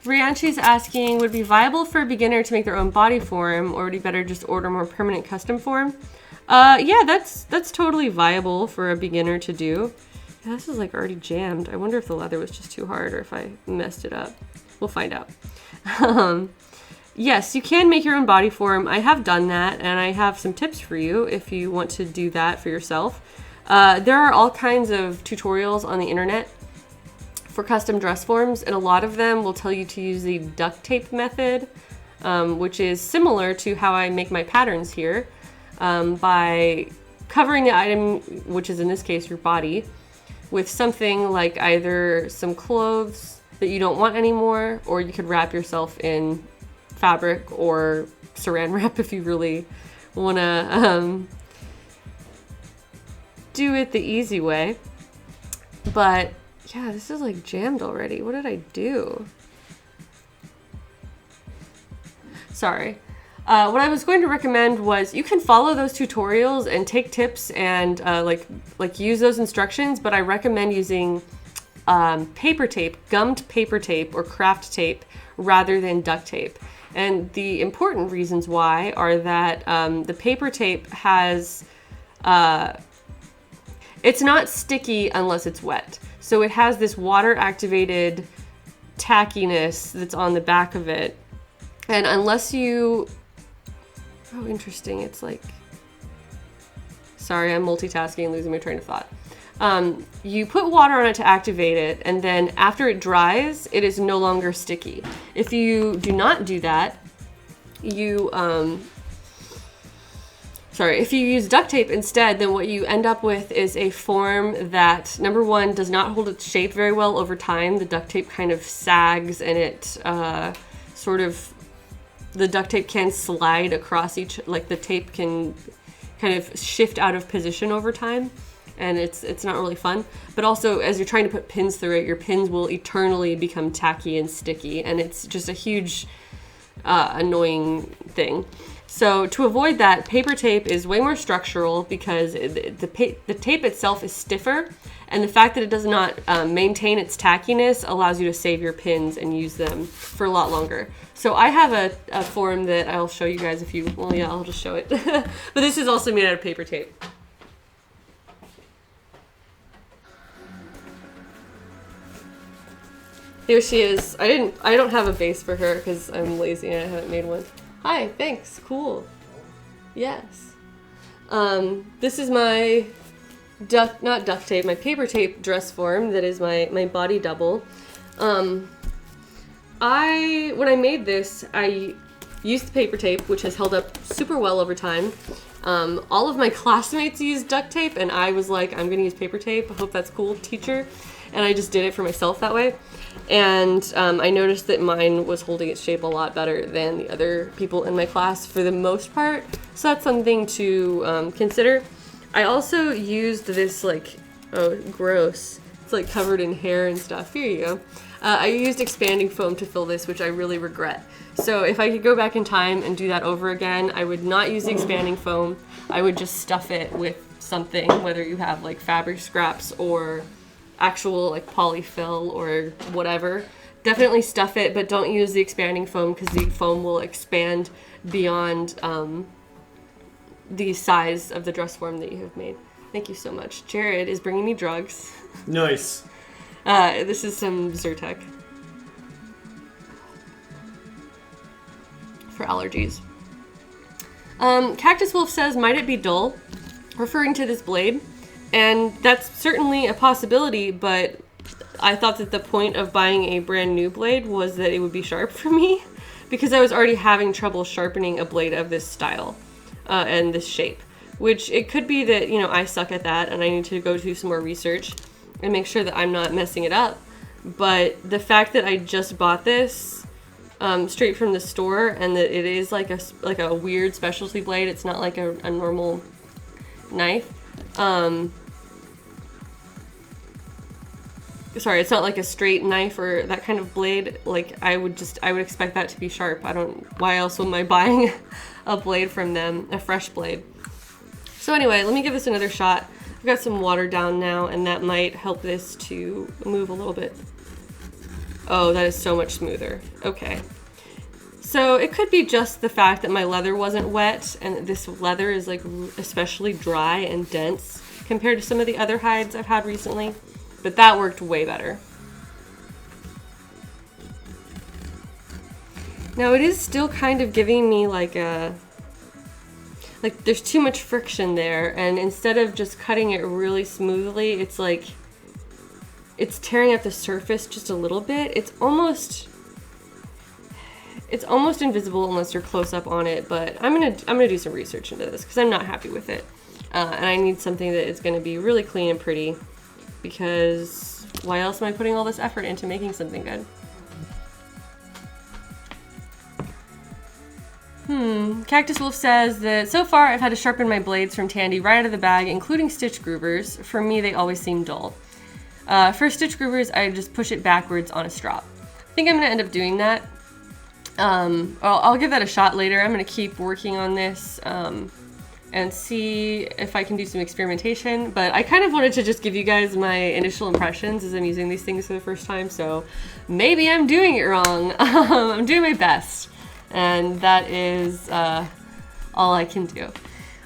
Rianchi's asking, would it be viable for a beginner to make their own body form, or would it be better just order more permanent custom form? Yeah, that's totally viable for a beginner to do. Yeah, this is like already jammed. I wonder if the leather was just too hard or if I messed it up. We'll find out. Yes, you can make your own body form. I have done that, and I have some tips for you if you want to do that for yourself. There are all kinds of tutorials on the internet for custom dress forms, and a lot of them will tell you to use the duct tape method. which is similar to how I make my patterns here, by covering the item, which is in this case your body, with something like either some clothes that you don't want anymore, or you could wrap yourself in fabric or saran wrap if you really want to do it the easy way. But yeah, this is like jammed already. What did I do? Sorry. What I was going to recommend was you can follow those tutorials and take tips and like use those instructions, but I recommend using paper tape, gummed paper tape or craft tape rather than duct tape. And the important reasons why are that the paper tape has, it's not sticky unless it's wet. So it has this water activated tackiness that's on the back of it. And unless you, oh, interesting. It's like, sorry, I'm multitasking, losing my train of thought. You put water on it to activate it, and then after it dries, it is no longer sticky. If you do not do that, you, if you use duct tape instead, then what you end up with is a form that, number one, does not hold its shape very well over time. The duct tape kind of sags, and it the duct tape can slide across the tape can kind of shift out of position over time, and it's not really fun. But also, as you're trying to put pins through it, your pins will eternally become tacky and sticky, and it's just a huge annoying thing. So to avoid that, paper tape is way more structural because the tape itself is stiffer, and the fact that it does not maintain its tackiness allows you to save your pins and use them for a lot longer. So I have a form that I'll show you guys I'll just show it. But this is also made out of paper tape. Here she is. I don't have a base for her because I'm lazy and I haven't made one. Hi, thanks, cool. Yes. This is my not duct tape, my paper tape dress form that is my body double. When I made this, I used the paper tape, which has held up super well over time. All of my classmates used duct tape, and I was like, I'm gonna use paper tape. I hope that's cool, teacher. And I just did it for myself that way. And I noticed that mine was holding its shape a lot better than the other people in my class for the most part. So that's something to consider. I also used this oh, gross. It's like covered in hair and stuff. Here you go. I used expanding foam to fill this, which I really regret. So if I could go back in time and do that over again, I would not use the expanding foam. I would just stuff it with something, whether you have like fabric scraps or actual like polyfill or whatever. Definitely stuff it, but don't use the expanding foam because the foam will expand beyond the size of the dress form that you have made. Thank you so much. Jared is bringing me drugs. Nice. This is some Zyrtec for allergies. Cactus Wolf says, might it be dull? Referring to this blade. And that's certainly a possibility, but I thought that the point of buying a brand new blade was that it would be sharp for me because I was already having trouble sharpening a blade of this style and this shape, which it could be that, you know, I suck at that and I need to go do some more research and make sure that I'm not messing it up. But the fact that I just bought this straight from the store and that it is like a weird specialty blade, it's not like a normal knife. Sorry, it's not like a straight knife or that kind of blade. Like I would expect that to be sharp. Why else am I buying a blade from them, a fresh blade? So anyway, let me give this another shot. I've got some water down now and that might help this to move a little bit. Oh, that is so much smoother. Okay. So it could be just the fact that my leather wasn't wet and this leather is like especially dry and dense compared to some of the other hides I've had recently, but that worked way better. Now it is still kind of giving me like there's too much friction there, and instead of just cutting it really smoothly, it's like it's tearing up the surface just a little bit. It's almost, It's almost invisible unless you're close up on it, but I'm gonna do some research into this because I'm not happy with it. And I need something that is gonna be really clean and pretty, because why else am I putting all this effort into making something good? Cactus Wolf says that so far I've had to sharpen my blades from Tandy right out of the bag, including stitch groovers. For me, they always seem dull. For stitch groovers, I just push it backwards on a strop. I think I'm gonna end up doing that. I'll give that a shot later. I'm gonna keep working on this and see if I can do some experimentation. But I kind of wanted to just give you guys my initial impressions as I'm using these things for the first time. So maybe I'm doing it wrong. I'm doing my best. And that is all I can do.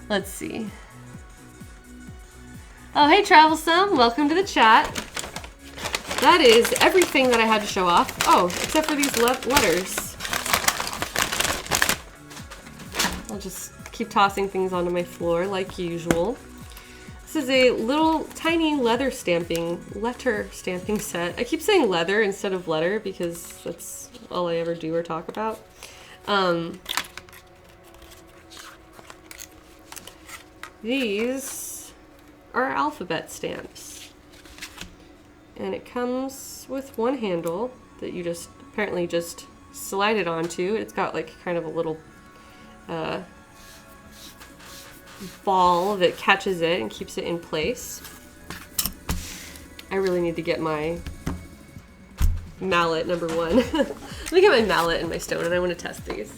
Let's see. Oh, hey Travelsome, welcome to the chat. That is everything that I had to show off. Oh, except for these letters. I'll just keep tossing things onto my floor like usual. This is a little tiny letter stamping set. I keep saying leather instead of letter because that's all I ever do or talk about. These are alphabet stamps, and it comes with one handle that you just apparently just slide it onto. It's got like kind of a little ball that catches it and keeps it in place. I really need to get my mallet, number one. Let me get my mallet and my stone, and I want to test these.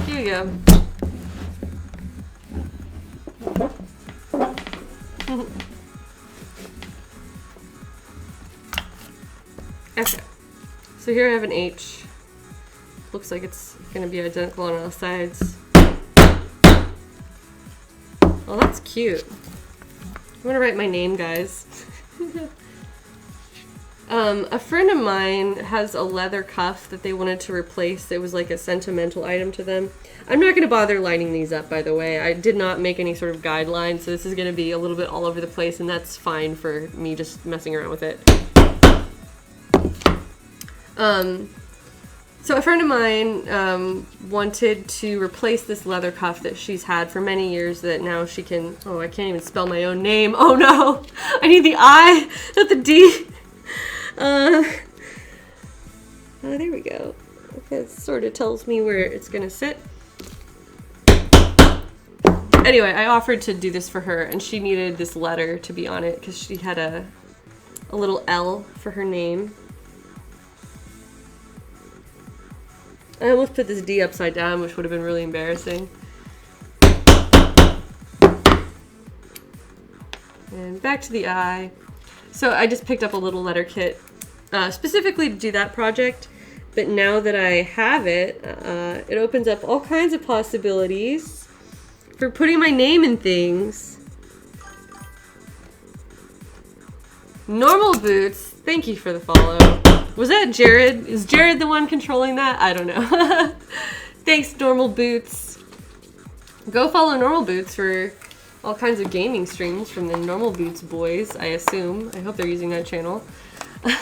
Here we go. Okay. So here I have an H. Looks like it's going to be identical on all sides. Well, that's cute. I'm going to write my name, guys. A friend of mine has a leather cuff that they wanted to replace. It was like a sentimental item to them. I'm not going to bother lining these up, by the way. I did not make any sort of guideline, so this is going to be a little bit all over the place, and that's fine for me just messing around with it. So a friend of mine wanted to replace this leather cuff that she's had for many years that now she can... Oh, I can't even spell my own name. Oh no! I need the I, not the D. Oh, there we go. It sort of tells me where it's gonna sit. Anyway, I offered to do this for her, and she needed this letter to be on it because she had a little L for her name. I almost put this D upside down, which would have been really embarrassing. And back to the I. So I just picked up a little letter kit specifically to do that project. But now that I have it, it opens up all kinds of possibilities for putting my name in things. Normal Boots, thank you for the follow. Was that Jared? Is Jared the one controlling that? I don't know. Thanks, Normal Boots. Go follow Normal Boots for all kinds of gaming streams from the Normal Boots boys, I assume. I hope they're using that channel.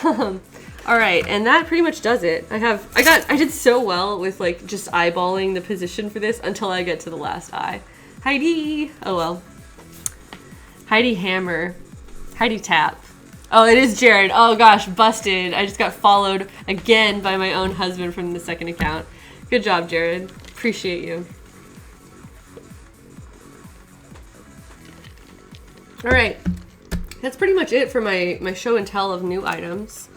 All right, and that pretty much does it. I did so well with like just eyeballing the position for this until I get to the last I. Heidi. Oh well. Heidi Hammer. Heidi Tap. Oh, it is Jared. Oh gosh, busted. I just got followed again by my own husband from the second account. Good job, Jared. Appreciate you. All right. That's pretty much it for my show and tell of new items.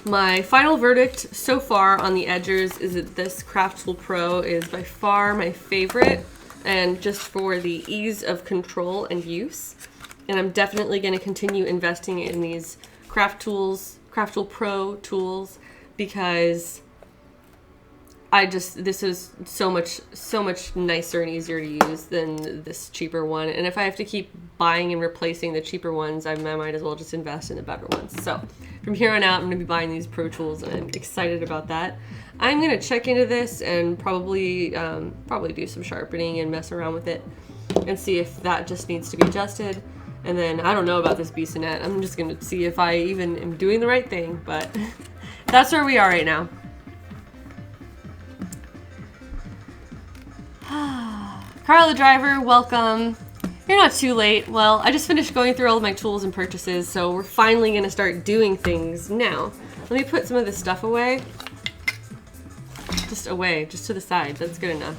My final verdict so far on the edgers is that this Craft Tool Pro is by far my favorite, and just for the ease of control and use. And I'm definitely going to continue investing in these Craft Tool Pro tools because this is so much nicer and easier to use than this cheaper one. And if I have to keep buying and replacing the cheaper ones, I might as well just invest in the better ones. So from here on out, I'm going to be buying these Pro Tools, and I'm excited about that. I'm going to check into this and probably do some sharpening and mess around with it and see if that just needs to be adjusted. And then I don't know about this bassinet. I'm just gonna see if I even am doing the right thing, but that's where we are right now. Carla Driver, welcome. You're not too late. Well, I just finished going through all of my tools and purchases, so we're finally gonna start doing things now. Let me put some of this stuff away. Just away, just to the side, that's good enough.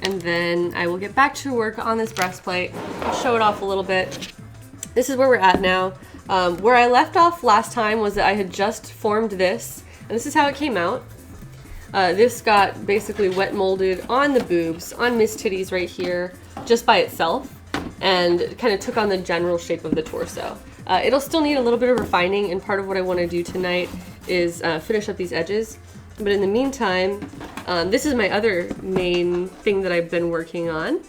And then I will get back to work on this breastplate. I'll show it off a little bit. This is where we're at now. Where I left off last time was that I had just formed this, and this is how it came out. This got basically wet molded on the boobs, on Miss Titties right here, just by itself, and kind of took on the general shape of the torso. It'll still need a little bit of refining, and part of what I want to do tonight is finish up these edges. But in the meantime, this is my other main thing that I've been working on.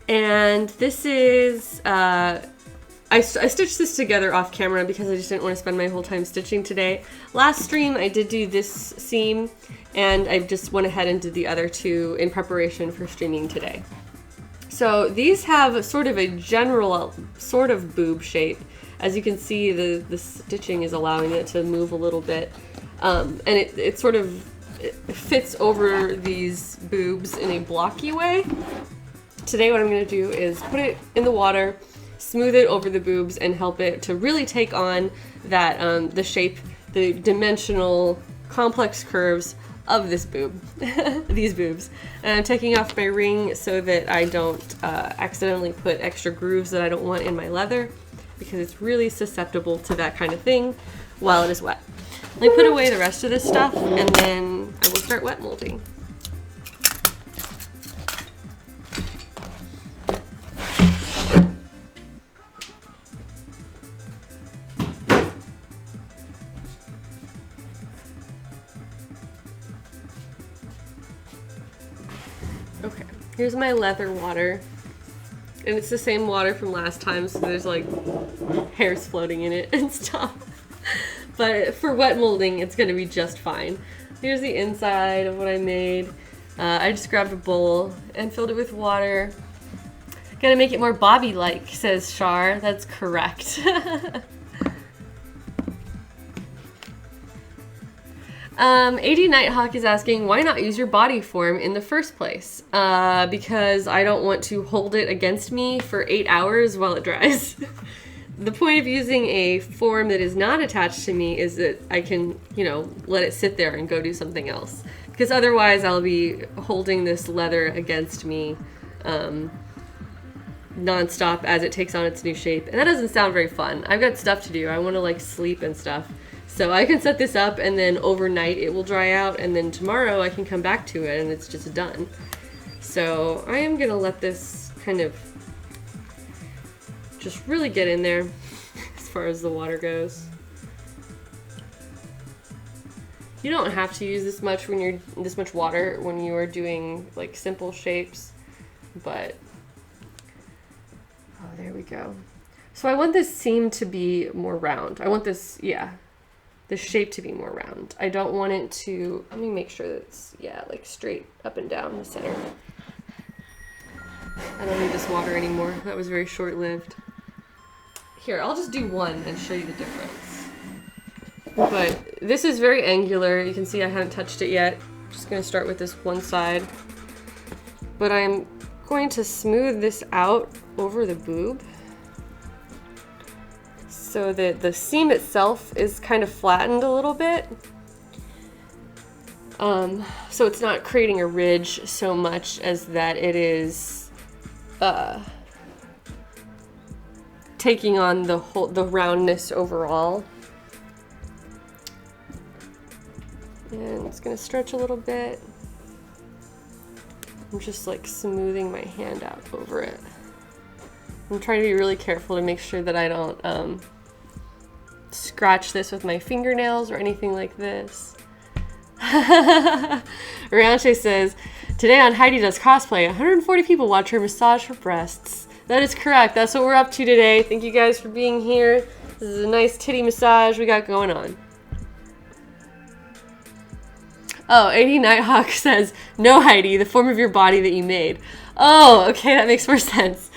And this is, I stitched this together off camera because I just didn't want to spend my whole time stitching today. Last stream I did do this seam, and I just went ahead and did the other two in preparation for streaming today. So these have sort of a general sort of boob shape. As you can see, the stitching is allowing it to move a little bit. And it sort of fits over these boobs in a blocky way. Today what I'm going to do is put it in the water, smooth it over the boobs, and help it to really take on that the shape, the dimensional, complex curves of this boob, these boobs. And I'm taking off my ring so that I don't accidentally put extra grooves that I don't want in my leather, because it's really susceptible to that kind of thing while it is wet. Let me put away the rest of this stuff, and then I will start wet molding. Okay, here's my leather water. And it's the same water from last time, so there's like hairs floating in it and stuff. But for wet molding, it's gonna be just fine. Here's the inside of what I made. I just grabbed a bowl and filled it with water. Gotta make it more Bobby-like, says Shar. That's correct. 80 Nighthawk is asking, why not use your body form in the first place? Because I don't want to hold it against me for 8 hours while it dries. The point of using a form that is not attached to me is that I can, you know, let it sit there and go do something else. Because otherwise I'll be holding this leather against me non-stop as it takes on its new shape. And that doesn't sound very fun. I've got stuff to do. I want to like sleep and stuff. So I can set this up, and then overnight it will dry out, and then tomorrow I can come back to it and it's just done. So I am gonna let this kind of just really get in there as far as the water goes. You don't have to use this much when you're this much water when you are doing like simple shapes, but oh, there we go. So I want this seam to be more round. I want this, yeah, the shape to be more round. I don't want it to, let me make sure that it's, yeah, like straight up and down the center. I don't need this water anymore. That was very short-lived. Here, I'll just do one and show you the difference. But this is very angular. You can see I haven't touched it yet. I'm just gonna start with this one side. But I'm going to smooth this out over the boob so that the seam itself is kind of flattened a little bit. So it's not creating a ridge so much as that it is taking on the roundness overall. And it's gonna stretch a little bit. I'm just like smoothing my hand out over it. I'm trying to be really careful to make sure that I don't scratch this with my fingernails or anything like this. Ranche says, today on Heidi Does Cosplay, 140 people watch her massage her breasts. That is correct. That's what we're up to today. Thank you guys for being here. This is a nice titty massage we got going on. Oh, 80 Nighthawk says, no, Heidi, the form of your body that you made. Oh, okay, that makes more sense.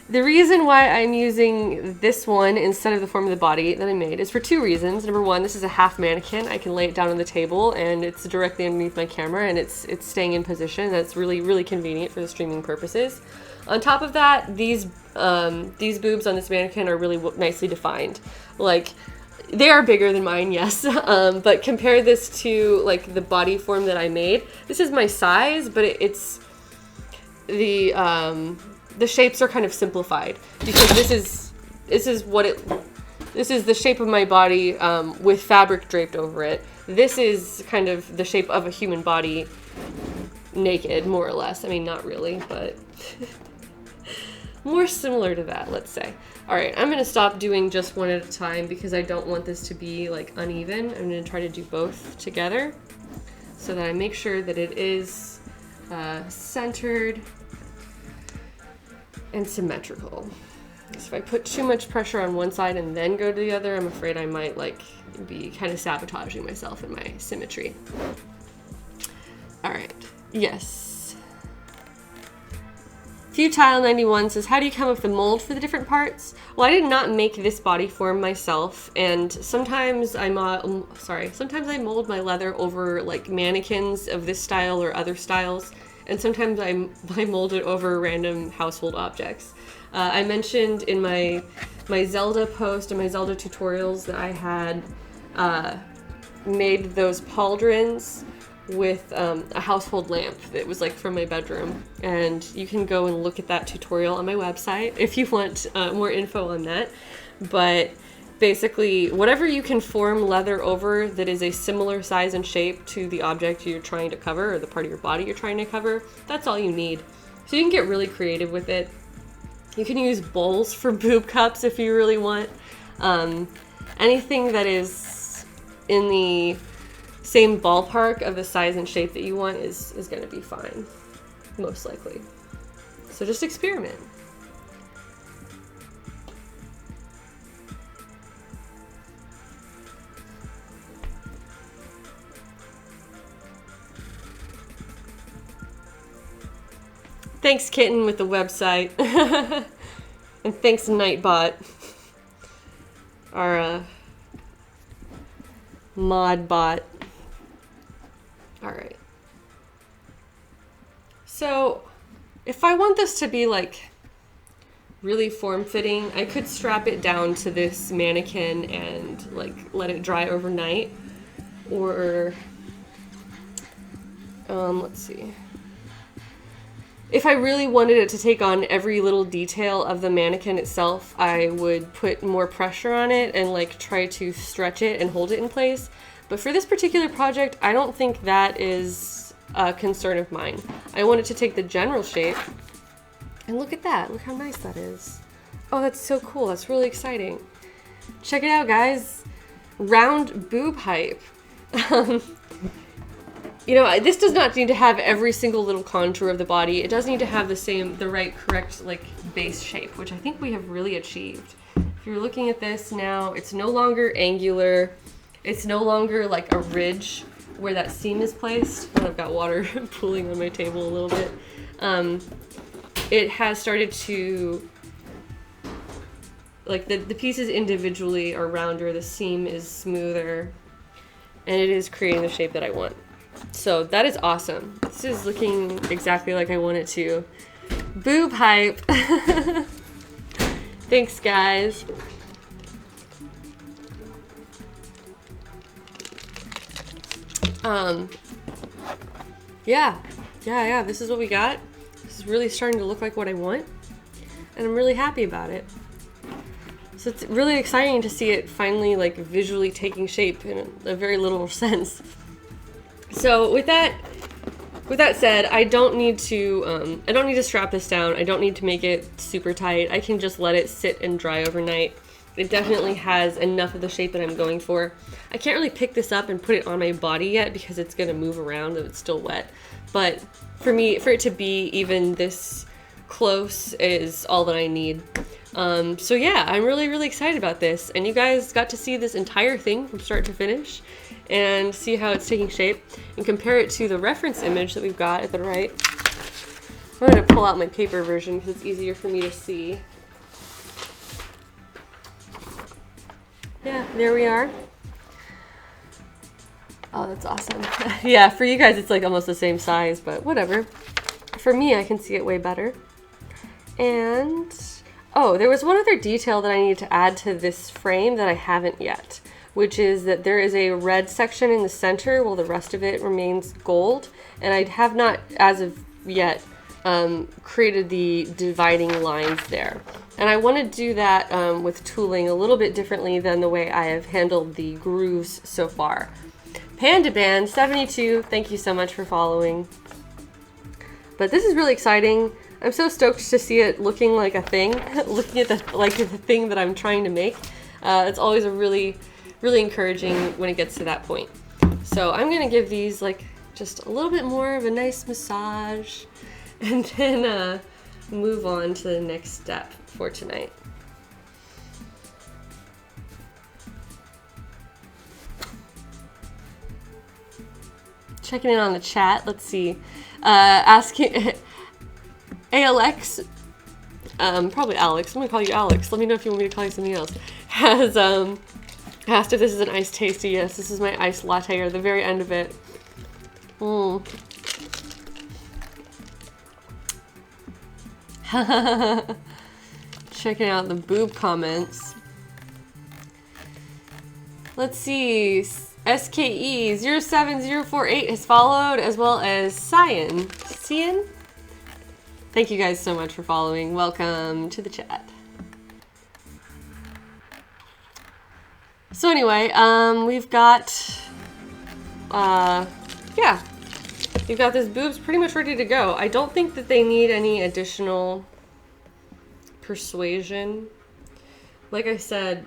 The reason why I'm using this one instead of the form of the body that I made is for two reasons. Number one, this is a half mannequin. I can lay it down on the table and it's directly underneath my camera and it's staying in position. That's really, really convenient for the streaming purposes. On top of that, these boobs on this mannequin are really nicely defined. Like, they are bigger than mine, yes, but compare this to like the body form that I made. This is my size, but it's the shapes are kind of simplified because this is the shape of my body with fabric draped over it. This is kind of the shape of a human body naked, more or less. I mean, not really, but more similar to that, let's say. All right, I'm gonna stop doing just one at a time because I don't want this to be like uneven. I'm gonna try to do both together so that I make sure that it is centered and symmetrical. So if I put too much pressure on one side and then go to the other, I'm afraid I might like be kind of sabotaging myself in my symmetry. All right, yes. Futile91 says, how do you come up with the mold for the different parts? Well, I did not make this body form myself, and sometimes I mold my leather over like mannequins of this style or other styles, and sometimes I mold it over random household objects. I mentioned in my Zelda post and my Zelda tutorials that I had made those pauldrons with a household lamp that was like from my bedroom, and you can go and look at that tutorial on my website if you want more info on that. But basically, whatever you can form leather over that is a similar size and shape to the object you're trying to cover or the part of your body you're trying to cover, that's all you need. So you can get really creative with it. You can use bowls for boob cups if you really want. Anything that is in the same ballpark of the size and shape that you want is going to be fine, most likely. So just experiment. Thanks, Kitten, with the website. And thanks, Nightbot, our mod bot. All right. So if I want this to be like really form-fitting, I could strap it down to this mannequin and like let it dry overnight. Or let's see. If I really wanted it to take on every little detail of the mannequin itself, I would put more pressure on it and like try to stretch it and hold it in place. But for this particular project, I don't think that is a concern of mine. I want it to take the general shape. And look at that. Look how nice that is. Oh, that's so cool. That's really exciting. Check it out, guys. Round boob hype. You know, this does not need to have every single little contour of the body. It does need to have the right, correct, like, base shape, which I think we have really achieved. If you're looking at this now, it's no longer angular. It's no longer like a ridge where that seam is placed. Oh, I've got water pooling on my table a little bit. It has started to, like, the pieces individually are rounder, the seam is smoother, and it is creating the shape that I want. So that is awesome. This is looking exactly like I want it to. Boob hype. Thanks, guys. Yeah, this is what we got. This is really starting to look like what I want, and I'm really happy about it. So it's really exciting to see it finally like visually taking shape in a very literal sense. So with that said, I don't need to strap this down. I don't need to make it super tight. I can just let it sit and dry overnight. It definitely has enough of the shape that I'm going for. I can't really pick this up and put it on my body yet because it's gonna move around and it's still wet. But for it to be even this close is all that I need. So yeah, I'm really, really excited about this. And you guys got to see this entire thing from start to finish and see how it's taking shape and compare it to the reference image that we've got at the right. I'm going to pull out my paper version because it's easier for me to see. Yeah, there we are. Oh, that's awesome. Yeah, for you guys it's like almost the same size, but whatever. For me, I can see it way better. And, oh, there was one other detail that I needed to add to this frame that I haven't yet, which is that there is a red section in the center while the rest of it remains gold. And I have not, as of yet, created the dividing lines there. And I want to do that with tooling a little bit differently than the way I have handled the grooves so far. Panda Band 72, thank you so much for following. But this is really exciting. I'm so stoked to see it looking like a thing, looking at the thing that I'm trying to make. It's always a really encouraging when it gets to that point. So I'm gonna give these like just a little bit more of a nice massage, and then move on to the next step for tonight. Checking in on the chat, let's see. Asking ALX, probably Alex, I'm gonna call you Alex, let me know if you want me to call you something else, has asked if this is an iced tasty. Yes, this is my iced latte, or the very end of it. Checking out the boob comments. Let's see, SKE07048 has followed, as well as Cyan. Thank you guys so much for following. Welcome to the chat. So anyway, we've got, yeah, we've got this boobs pretty much ready to go. I don't think that they need any additional persuasion. Like I said,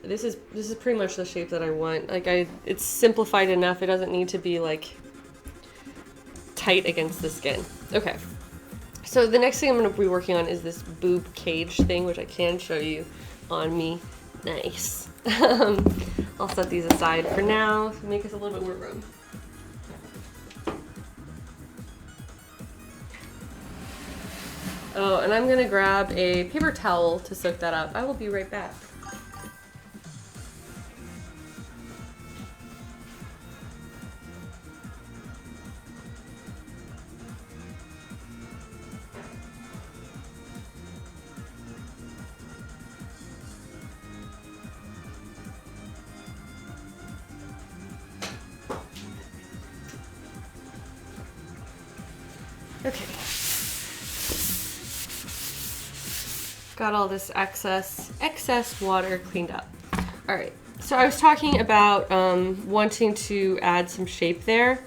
this is pretty much the shape that I want. Like it's simplified enough. It doesn't need to be like tight against the skin. Okay. So the next thing I'm going to be working on is this boob cage thing, which I can show you on me. Nice. I'll set these aside for now to make us a little bit more room. Oh, and I'm going to grab a paper towel to soak that up. I will be right back. Okay. Got all this excess water cleaned up. All right, so I was talking about wanting to add some shape there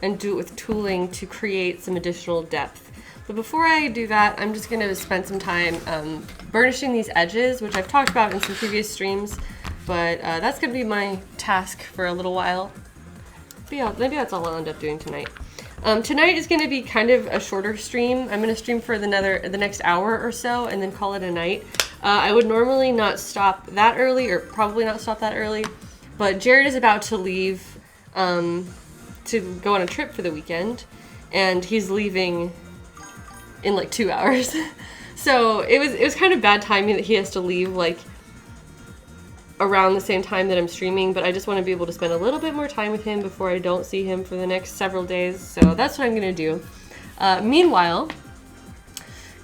and do it with tooling to create some additional depth. But before I do that, I'm just gonna spend some time burnishing these edges, which I've talked about in some previous streams, but that's gonna be my task for a little while. Maybe that's all I'll end up doing tonight. Tonight is going to be kind of a shorter stream. I'm going to stream for the next hour or so and then call it a night. I would normally not stop that early, or probably not stop that early, but Jared is about to leave to go on a trip for the weekend, and he's leaving in like 2 hours. So it was kind of bad timing that he has to leave like around the same time that I'm streaming, but I just want to be able to spend a little bit more time with him before I don't see him for the next several days, so that's what I'm going to do. Meanwhile,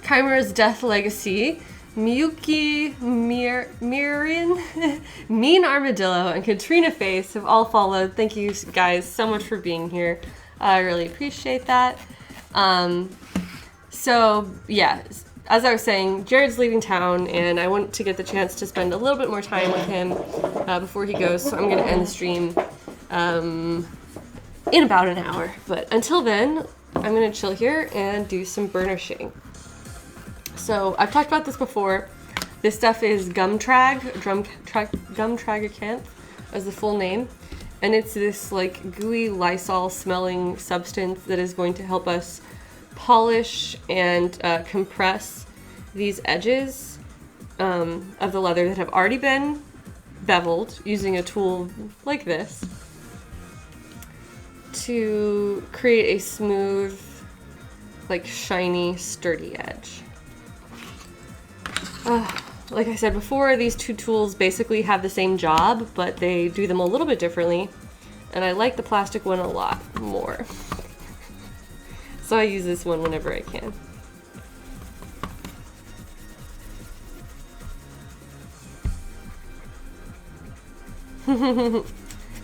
Chimera's Death Legacy, Miyuki Mirin, Mean Armadillo, and Katrina Face have all followed. Thank you guys so much for being here. I really appreciate that. So yeah, as I was saying, Jared's leaving town, and I want to get the chance to spend a little bit more time with him before he goes, so I'm going to end the stream in about an hour. But until then, I'm going to chill here and do some burnishing. So I've talked about this before. This stuff is Gumtragacanth as the full name, and it's this like gooey Lysol smelling substance that is going to help us polish and compress these edges of the leather that have already been beveled using a tool like this to create a smooth like shiny, sturdy edge. Like I said before, these two tools basically have the same job, but they do them a little bit differently. And I like the plastic one a lot more. So I use this one whenever I can.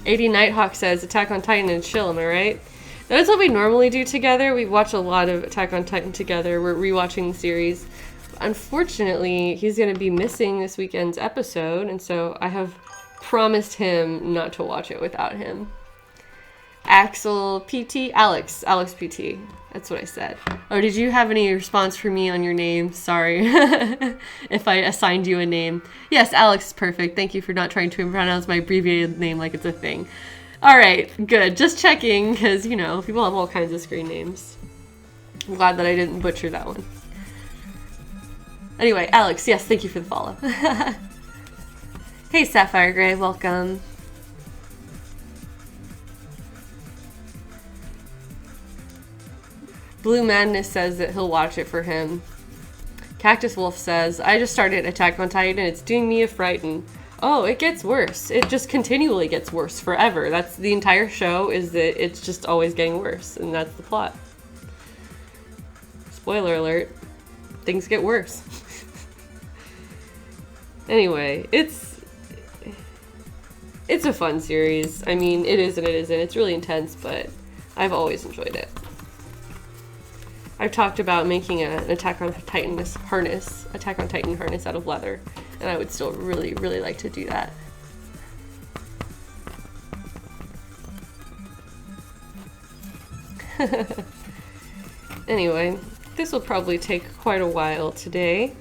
AD Nighthawk says, Attack on Titan and chill, am I right? That's what we normally do together. We watch a lot of Attack on Titan together. We're rewatching the series. Unfortunately, he's going to be missing this weekend's episode, and so I have promised him not to watch it without him. Axel PT? Alex PT. That's what I said. Oh, did you have any response for me on your name? Sorry if I assigned you a name. Yes, Alex is perfect. Thank you for not trying to pronounce my abbreviated name like it's a thing. All right, good. Just checking, because, you know, people have all kinds of screen names. I'm glad that I didn't butcher that one. Anyway, Alex, yes, thank you for the follow. Hey, Sapphire Gray, welcome. Blue Madness says that he'll watch it for him. Cactus Wolf says, I just started Attack on Titan and it's doing me a frighten. Oh, it gets worse. It just continually gets worse forever. That's the entire show, is that it's just always getting worse, and that's the plot. Spoiler alert. Things get worse. Anyway, it's a fun series. I mean, it is and it isn't. It's really intense, but I've always enjoyed it. I've talked about making an Attack on Titan harness out of leather, and I would still really, really like to do that. Anyway, this will probably take quite a while today.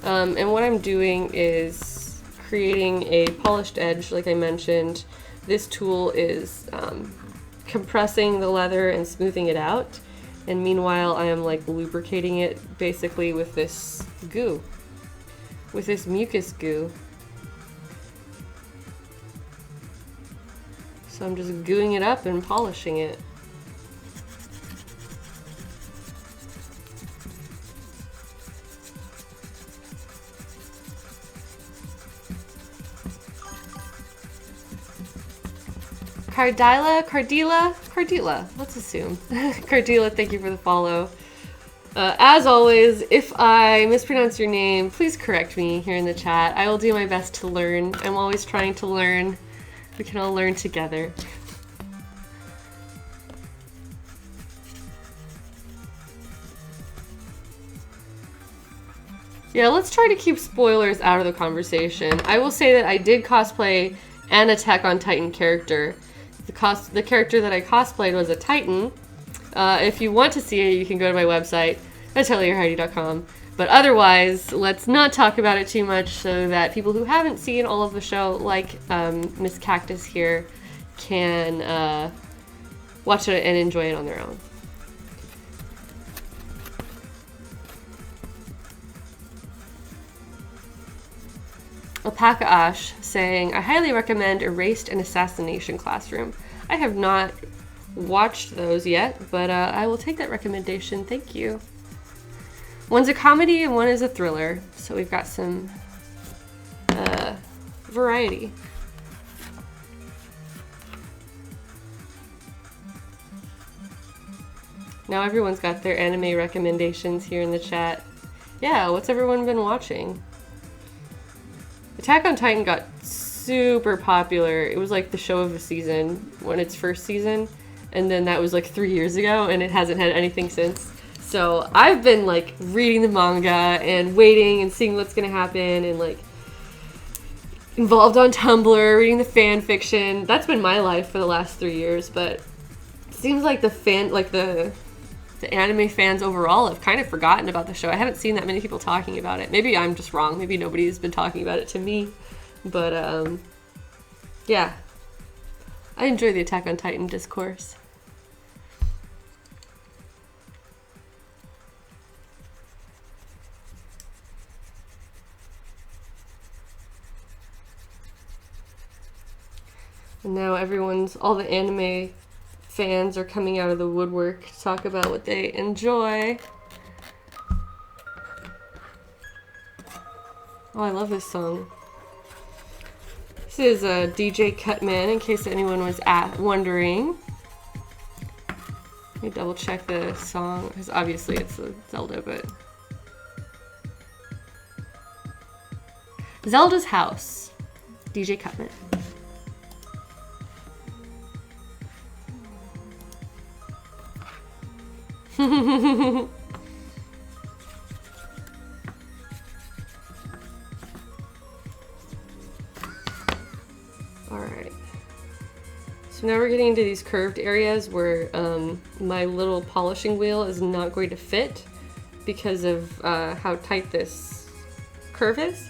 And what I'm doing is creating a polished edge, like I mentioned. This tool is compressing the leather and smoothing it out. And meanwhile, I am like lubricating it basically with this goo, with this mucus goo. So I'm just gooing it up and polishing it. Cardila, let's assume. Cardila, thank you for the follow. As always, if I mispronounce your name, please correct me here in the chat. I will do my best to learn. I'm always trying to learn. We can all learn together. Yeah, let's try to keep spoilers out of the conversation. I will say that I did cosplay an Attack on Titan character. The character that I cosplayed was a Titan. If you want to see it, you can go to my website, atelierheidi.com. But otherwise, let's not talk about it too much so that people who haven't seen all of the show, like Miss Cactus here, can watch it and enjoy it on their own. Alpaca Ash saying, I highly recommend Erased and Assassination Classroom. I have not watched those yet, but I will take that recommendation. Thank you. One's a comedy and one is a thriller, so we've got some variety. Now everyone's got their anime recommendations here in the chat. Yeah, what's everyone been watching? Attack on Titan got super popular. It was like the show of the season when its first season, and then that was like 3 years ago, and it hasn't had anything since. So I've been like reading the manga and waiting and seeing what's gonna happen, and like involved on Tumblr, reading the fan fiction. That's been my life for the last 3 years, but it seems like the anime fans overall have kind of forgotten about the show. I haven't seen that many people talking about it. Maybe I'm just wrong. Maybe nobody's been talking about it to me. But, yeah. I enjoy the Attack on Titan discourse. And now all the anime fans are coming out of the woodwork to talk about what they enjoy. Oh, I love this song. This is a DJ Cutman, in case anyone was wondering. Let me double check the song, because obviously it's a Zelda, but... Zelda's House, DJ Cutman. Alright. So now we're getting into these curved areas where my little polishing wheel is not going to fit because of how tight this curve is.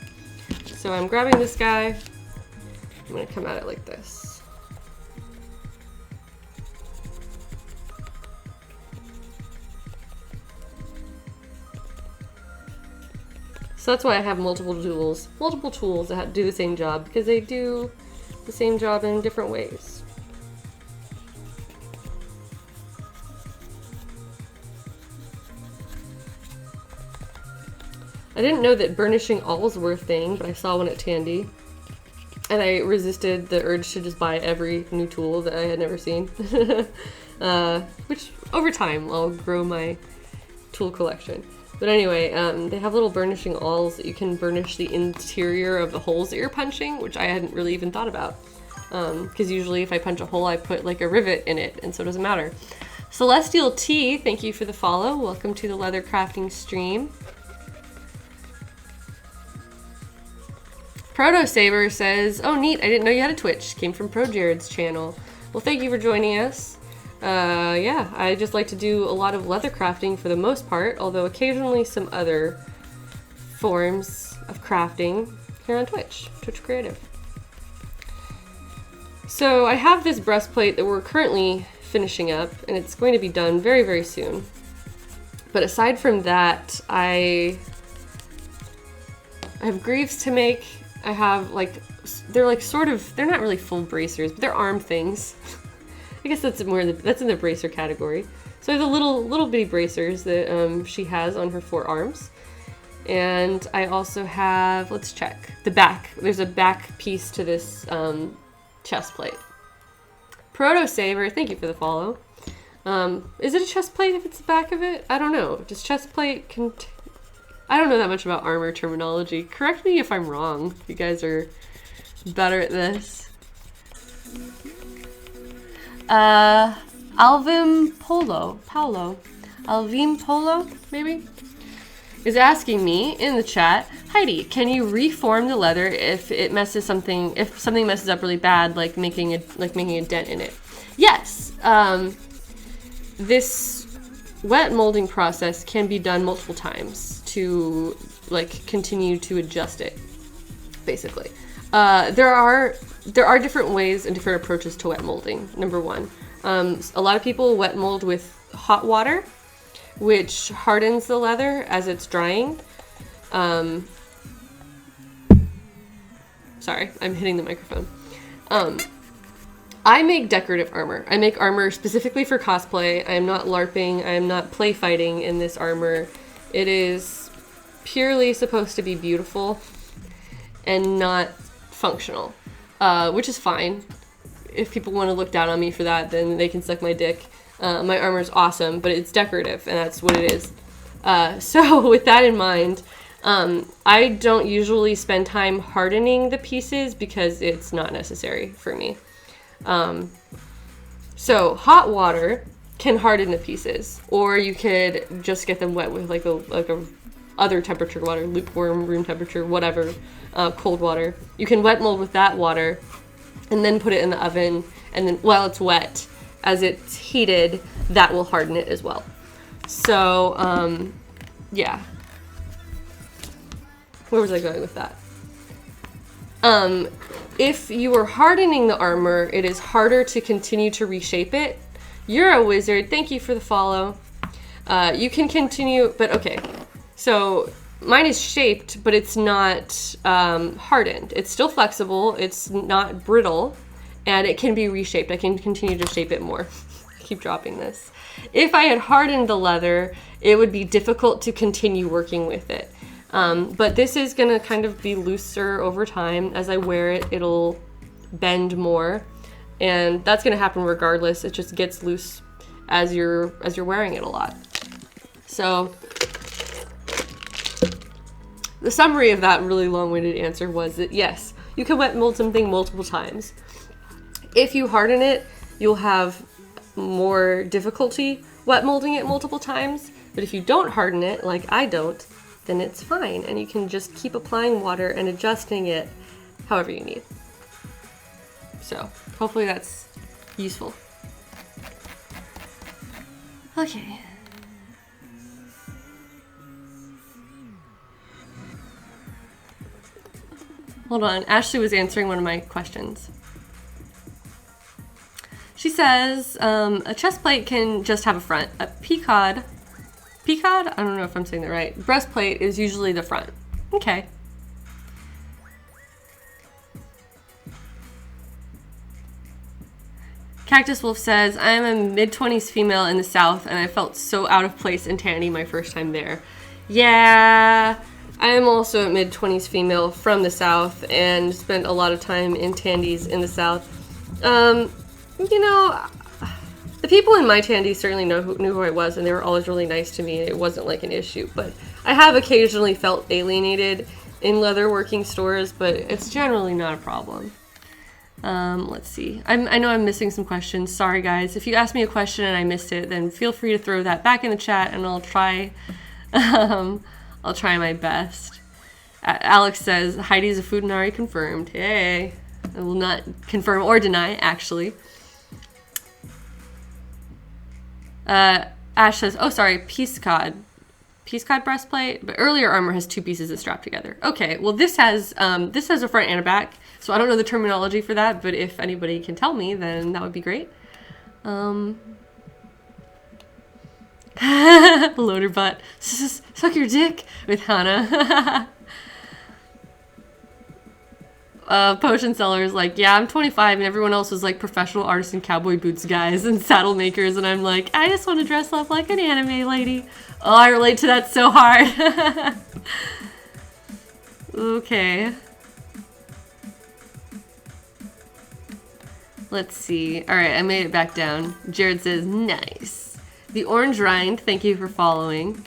So I'm grabbing this guy. I'm going to come at it like this. So that's why I have multiple tools that do the same job, because they do the same job in different ways. I didn't know that burnishing awls were a thing, but I saw one at Tandy. And I resisted the urge to just buy every new tool that I had never seen. Which, over time, I'll grow my tool collection. But anyway, they have little burnishing awls that you can burnish the interior of the holes that you're punching, which I hadn't really even thought about. Because usually if I punch a hole, I put like a rivet in it, and so it doesn't matter. Celestial T, thank you for the follow. Welcome to the leather crafting stream. Proto Saber says, oh neat, I didn't know you had a Twitch. Came from Pro Jared's channel. Well, thank you for joining us. Yeah, I just like to do a lot of leather crafting for the most part, although occasionally some other forms of crafting here on Twitch Creative. So I have this breastplate that we're currently finishing up, and it's going to be done very, very soon. But aside from that, I have greaves to make. I have they're not really full bracers, but they're arm things. I guess that's that's in the bracer category. So I have the little bitty bracers that she has on her forearms. And I also have, let's check, the back. There's a back piece to this chest plate. Proto Saber, thank you for the follow. Is it a chest plate if it's the back of it? I don't know. Does chest plate I don't know that much about armor terminology. Correct me if I'm wrong. You guys are better at this. Alvim Polo, maybe, is asking me in the chat, Heidi, can you reform the leather if something messes up really bad, like making a dent in it? Yes. This wet molding process can be done multiple times to continue to adjust it, basically. There are different ways and different approaches to wet molding. Number one, a lot of people wet mold with hot water, which hardens the leather as it's drying. Sorry, I'm hitting the microphone. I make decorative armor. I make armor specifically for cosplay. I am not LARPing. I am not play fighting in this armor. It is purely supposed to be beautiful and not functional, which is fine. If people want to look down on me for that, then they can suck my dick. My armor is awesome, but it's decorative, and that's what it is. So with that in mind, I don't usually spend time hardening the pieces because it's not necessary for me. So hot water can harden the pieces, or you could just get them wet with like a other temperature water, lukewarm, room temperature, whatever, cold water. You can wet mold with that water and then put it in the oven, and then while it's wet, as it's heated, that will harden it as well. So, yeah. Where was I going with that? If you are hardening the armor, it is harder to continue to reshape it. You're a wizard. Thank you for the follow. You can continue, but okay. So mine is shaped, but it's not hardened. It's still flexible. It's not brittle, and it can be reshaped. I can continue to shape it more. keep dropping this. If I had hardened the leather, it would be difficult to continue working with it. But this is gonna kind of be looser over time. As I wear it, it'll bend more, and that's gonna happen regardless. It just gets loose as you're wearing it a lot. So the summary of that really long-winded answer was that yes, you can wet mold something multiple times. If you harden it, you'll have more difficulty wet molding it multiple times. But if you don't harden it, like I don't, then it's fine. And you can just keep applying water and adjusting it however you need. So hopefully that's useful. Okay. Hold on, Ashley was answering one of my questions. She says, a chest plate can just have a front. A peacock, I don't know if I'm saying that right. Breastplate is usually the front. Okay. Cactus Wolf says, I am a mid-20s female in the South, and I felt so out of place in Tandy my first time there. Yeah, I am also a mid-20s female from the South, and spent a lot of time in Tandies in the South. You know, the people in my Tandies certainly knew who I was, and they were always really nice to me, and it wasn't like an issue. But I have occasionally felt alienated in leatherworking stores, but it's generally not a problem. Let's see. I know I'm missing some questions. Sorry, guys. If you asked me a question and I missed it, then feel free to throw that back in the chat, and I'll try my best. Alex says, Heidi's a Fudanari confirmed. Hey. I will not confirm or deny, actually. Ash says, oh, sorry, Peacock breastplate, but earlier armor has two pieces that strap together. Okay, well this has a front and a back, so I don't know the terminology for that, but if anybody can tell me, then that would be great. Loader butt. Suck your dick with Hannah. Potion sellers like, yeah, I'm 25 and everyone else was like professional artisan cowboy boots guys and saddle makers, and I'm like, I just want to dress up like an anime lady. Oh, I relate to that so hard. Okay. Let's see. Alright, I made it back down. Jared says, nice. The orange rind, thank you for following.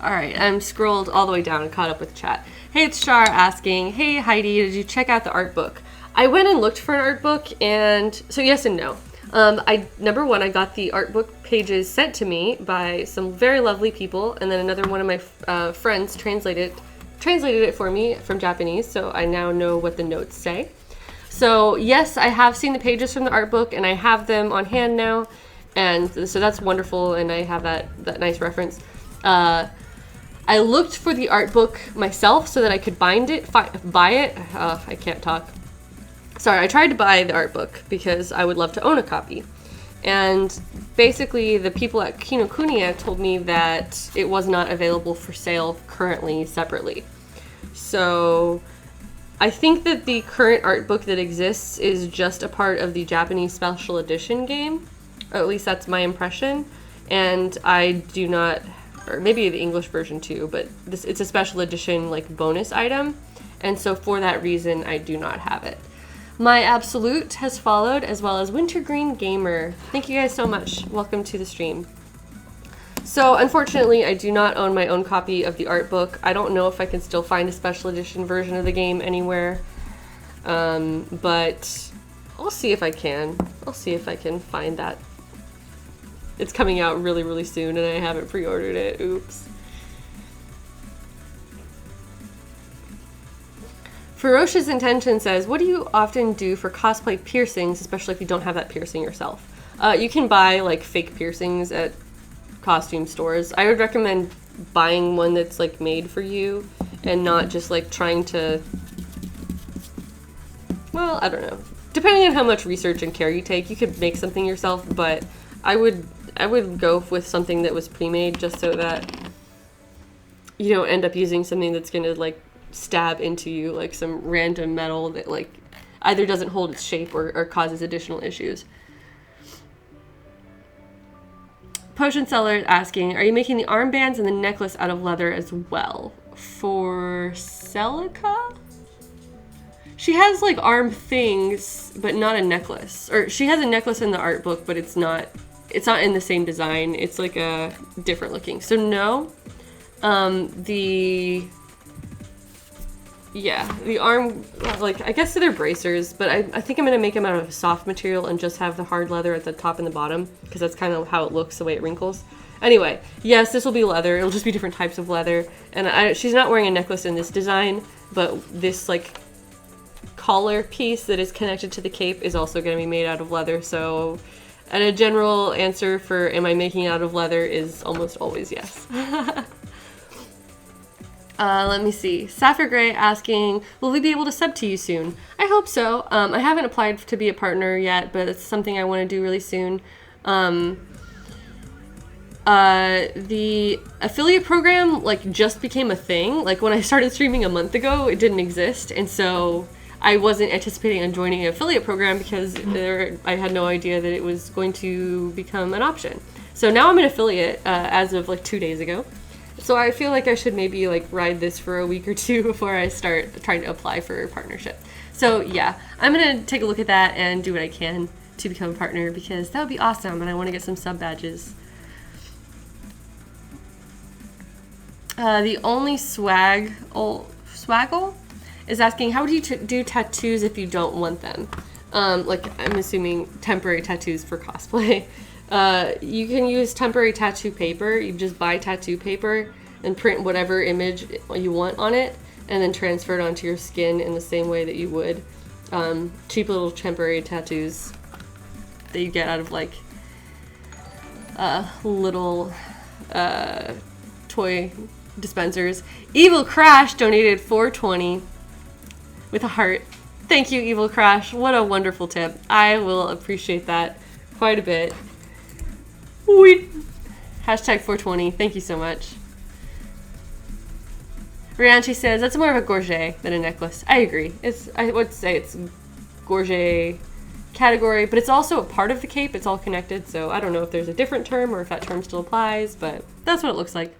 Alright, I'm scrolled all the way down and caught up with chat. Hey, it's Char asking, hey Heidi, did you check out the art book? I went and looked for an art book, and so yes and no. Number one, I got the art book pages sent to me by some very lovely people, and then another one of my friends translated it for me from Japanese, so I now know what the notes say. So yes, I have seen the pages from the art book, and I have them on hand now, and so that's wonderful, and I have that nice reference. I looked for the art book myself so that I could buy it. I can't talk. Sorry, I tried to buy the art book because I would love to own a copy. And basically the people at Kinokuniya told me that it was not available for sale currently separately. So I think that the current art book that exists is just a part of the Japanese special edition game. Or at least that's my impression. And I do not, or maybe the English version too, but it's a special edition like bonus item. And so for that reason, I do not have it. My Absolute has followed, as well as Wintergreen Gamer. Thank you guys so much. Welcome to the stream. So unfortunately, I do not own my own copy of the art book. I don't know if I can still find a special edition version of the game anywhere. But I'll see if I can. I'll see if I can find that. It's coming out really, really soon, and I haven't pre-ordered it. Oops. Ferocious Intention says, what do you often do for cosplay piercings, especially if you don't have that piercing yourself? You can buy like fake piercings at costume stores. I would recommend buying one that's like made for you and not just like trying to, well, I don't know. Depending on how much research and care you take, you could make something yourself, but I would go with something that was pre-made just so that you don't end up using something that's gonna like stab into you, like some random metal that like either doesn't hold its shape or causes additional issues. Potion Seller is asking, are you making the armbands and the necklace out of leather as well? For Celica? She has like arm things, but not a necklace. Or she has a necklace in the art book, but it's not in the same design. It's like a different looking. So no. The arm, like, I guess they're bracers, but I think I'm going to make them out of soft material and just have the hard leather at the top and the bottom, because that's kind of how it looks, the way it wrinkles. Anyway, yes, this will be leather. It'll just be different types of leather. And she's not wearing a necklace in this design, but this, like, collar piece that is connected to the cape is also going to be made out of leather. So, and a general answer for am I making it out of leather is almost always yes. Let me see. Sapphire Gray asking, will we be able to sub to you soon? I hope so. I haven't applied to be a partner yet, but it's something I want to do really soon. The affiliate program, like, just became a thing. Like, when I started streaming a month ago, it didn't exist, and so I wasn't anticipating on joining an affiliate program because I had no idea that it was going to become an option. So now I'm an affiliate as of like 2 days ago. So I feel like I should maybe like ride this for a week or two before I start trying to apply for a partnership. So yeah, I'm going to take a look at that and do what I can to become a partner, because that would be awesome, and I want to get some sub badges. The only swaggle is asking, how would you do tattoos if you don't want them? Like, I'm assuming temporary tattoos for cosplay. You can use temporary tattoo paper. You just buy tattoo paper and print whatever image you want on it, and then transfer it onto your skin in the same way that you would cheap little temporary tattoos that you get out of like little toy dispensers. Evil Crash donated $4.20 with a heart. Thank you, Evil Crash. What a wonderful tip. I will appreciate that quite a bit. Hashtag 420. Thank you so much. Rianchi says, that's more of a gorget than a necklace. I agree. I would say it's gorget category, but it's also a part of the cape. It's all connected, so I don't know if there's a different term or if that term still applies, but that's what it looks like.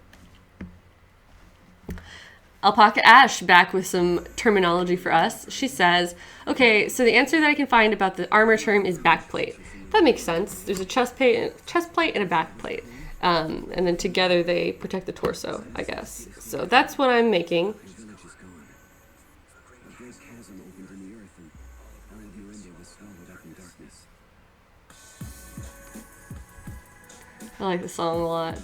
Alpaca Ash back with some terminology for us. She says, okay, so the answer that I can find about the armor term is backplate. That makes sense. There's a chest plate and a backplate. And then together they protect the torso, I guess. So that's what I'm making. I like the song a lot.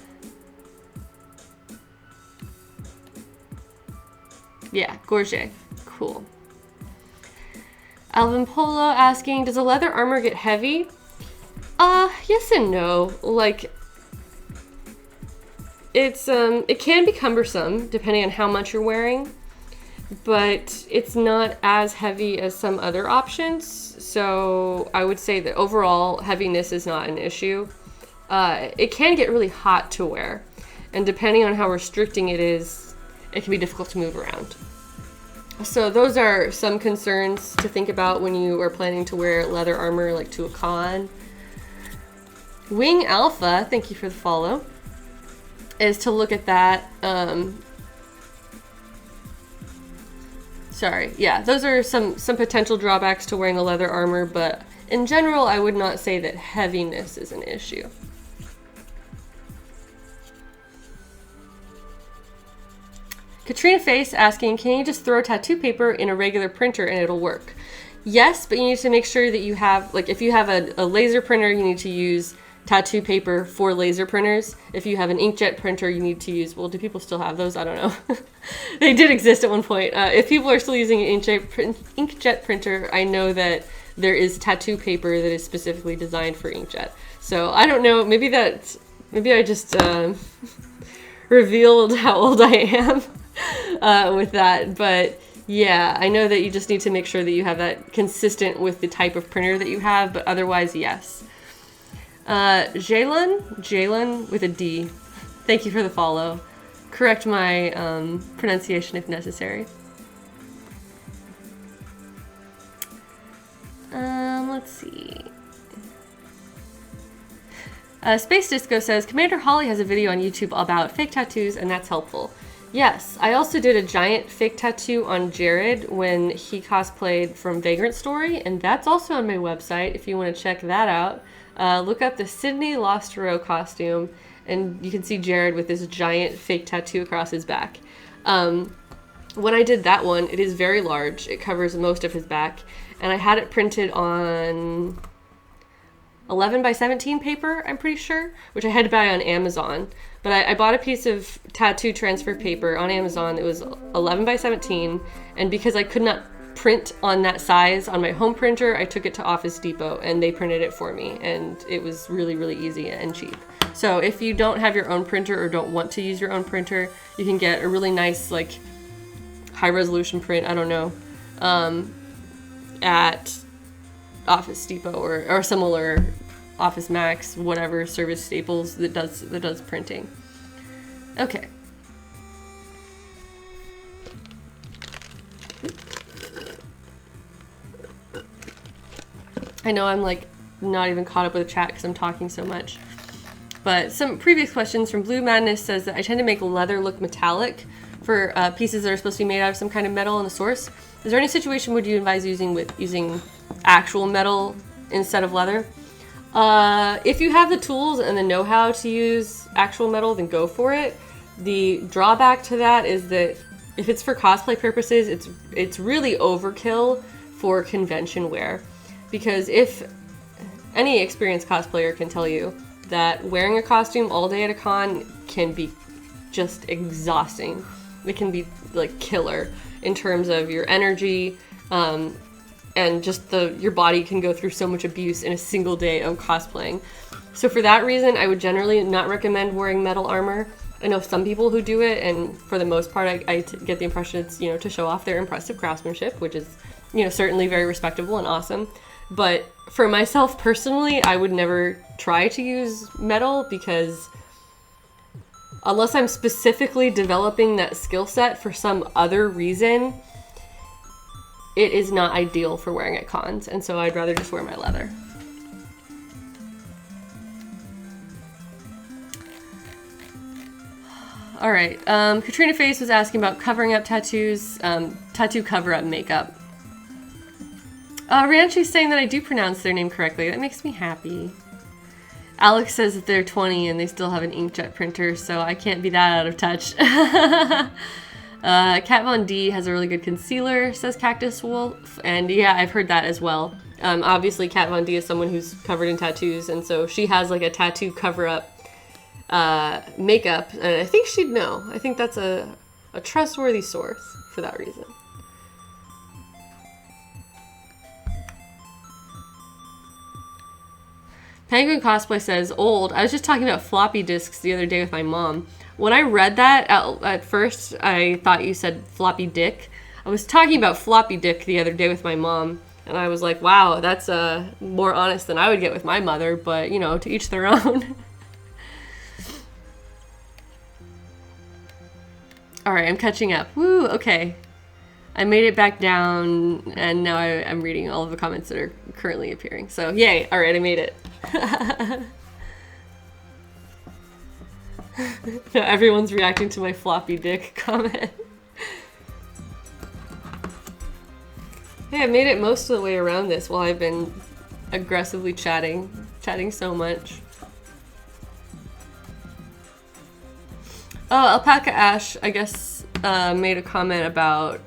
Yeah, gorget. Cool. Alvin Polo asking, does a leather armor get heavy? Yes and no. Like, it's, it can be cumbersome depending on how much you're wearing, but it's not as heavy as some other options. So I would say that overall heaviness is not an issue. It can get really hot to wear, and depending on how restricting it is, it can be difficult to move around. So those are some concerns to think about when you are planning to wear leather armor, like to a con. Wing Alpha, thank you for the follow, is to look at that. Sorry, yeah, those are some potential drawbacks to wearing a leather armor, but in general, I would not say that heaviness is an issue. Katrina Face asking, can you just throw tattoo paper in a regular printer and it'll work? Yes, but you need to make sure that you have, like, if you have a laser printer, you need to use tattoo paper for laser printers. If you have an inkjet printer, you need to use, well, do people still have those? I don't know. They did exist at one point. If people are still using an inkjet printer, I know that there is tattoo paper that is specifically designed for inkjet. So I don't know, maybe I just revealed how old I am with that, but yeah, I know that you just need to make sure that you have that consistent with the type of printer that you have, but otherwise, yes. Jalen with a D. Thank you for the follow. Correct my pronunciation if necessary. Let's see. Space Disco says, Commander Holly has a video on YouTube about fake tattoos, and that's helpful. Yes, I also did a giant fake tattoo on Jared when he cosplayed from Vagrant Story, and that's also on my website if you want to check that out. Look up the Sydney Lost Row costume, and you can see Jared with this giant fake tattoo across his back. When I did that one, it is very large. It covers most of his back, and I had it printed on 11 by 17 paper, I'm pretty sure, which I had to buy on Amazon. But I bought a piece of tattoo transfer paper on Amazon. It was 11 by 17, and because I could not print on that size on my home printer, I took it to Office Depot, and they printed it for me, and it was really, really easy and cheap. So if you don't have your own printer or don't want to use your own printer, you can get a really nice, like, high-resolution print, I don't know, at Office Depot or similar Office Max, whatever service staples that does printing. Okay. I know I'm like not even caught up with the chat because I'm talking so much. But some previous questions from Blue Madness says that I tend to make leather look metallic for pieces that are supposed to be made out of some kind of metal in the source. Is there any situation would you advise using actual metal instead of leather? If you have the tools and the know-how to use actual metal, then go for it. The drawback to that is that if it's for cosplay purposes, it's really overkill for convention wear. Because if any experienced cosplayer can tell you that wearing a costume all day at a con can be just exhausting. It can be like killer in terms of your energy, and just your body can go through so much abuse in a single day of cosplaying. So for that reason, I would generally not recommend wearing metal armor. I know some people who do it, and for the most part, I get the impression it's, to show off their impressive craftsmanship, which is, certainly very respectable and awesome. But for myself personally, I would never try to use metal because unless I'm specifically developing that skill set for some other reason, it is not ideal for wearing at cons, and so I'd rather just wear my leather. All right, Katrina Face was asking about covering up tattoos, tattoo cover-up makeup. Rianchi's saying that I do pronounce their name correctly. That makes me happy. Alex says that they're 20 and they still have an inkjet printer, so I can't be that out of touch. Kat Von D has a really good concealer, says Cactus Wolf, and yeah, I've heard that as well. Obviously, Kat Von D is someone who's covered in tattoos, and so she has like a tattoo cover-up makeup, and I think she'd know. I think that's a trustworthy source for that reason. Penguin Cosplay says, old. I was just talking about floppy disks the other day with my mom. When I read that, at first, I thought you said floppy dick. I was talking about floppy dick the other day with my mom, and I was like, wow, that's more honest than I would get with my mother, but, to each their own. All right, I'm catching up. Woo, okay. I made it back down, and now I'm reading all of the comments that are currently appearing. So, yay. All right, I made it. Now everyone's reacting to my floppy dick comment. Hey, I made it most of the way around this while I've been aggressively chatting so much. Oh, Alpaca Ash, I guess, made a comment about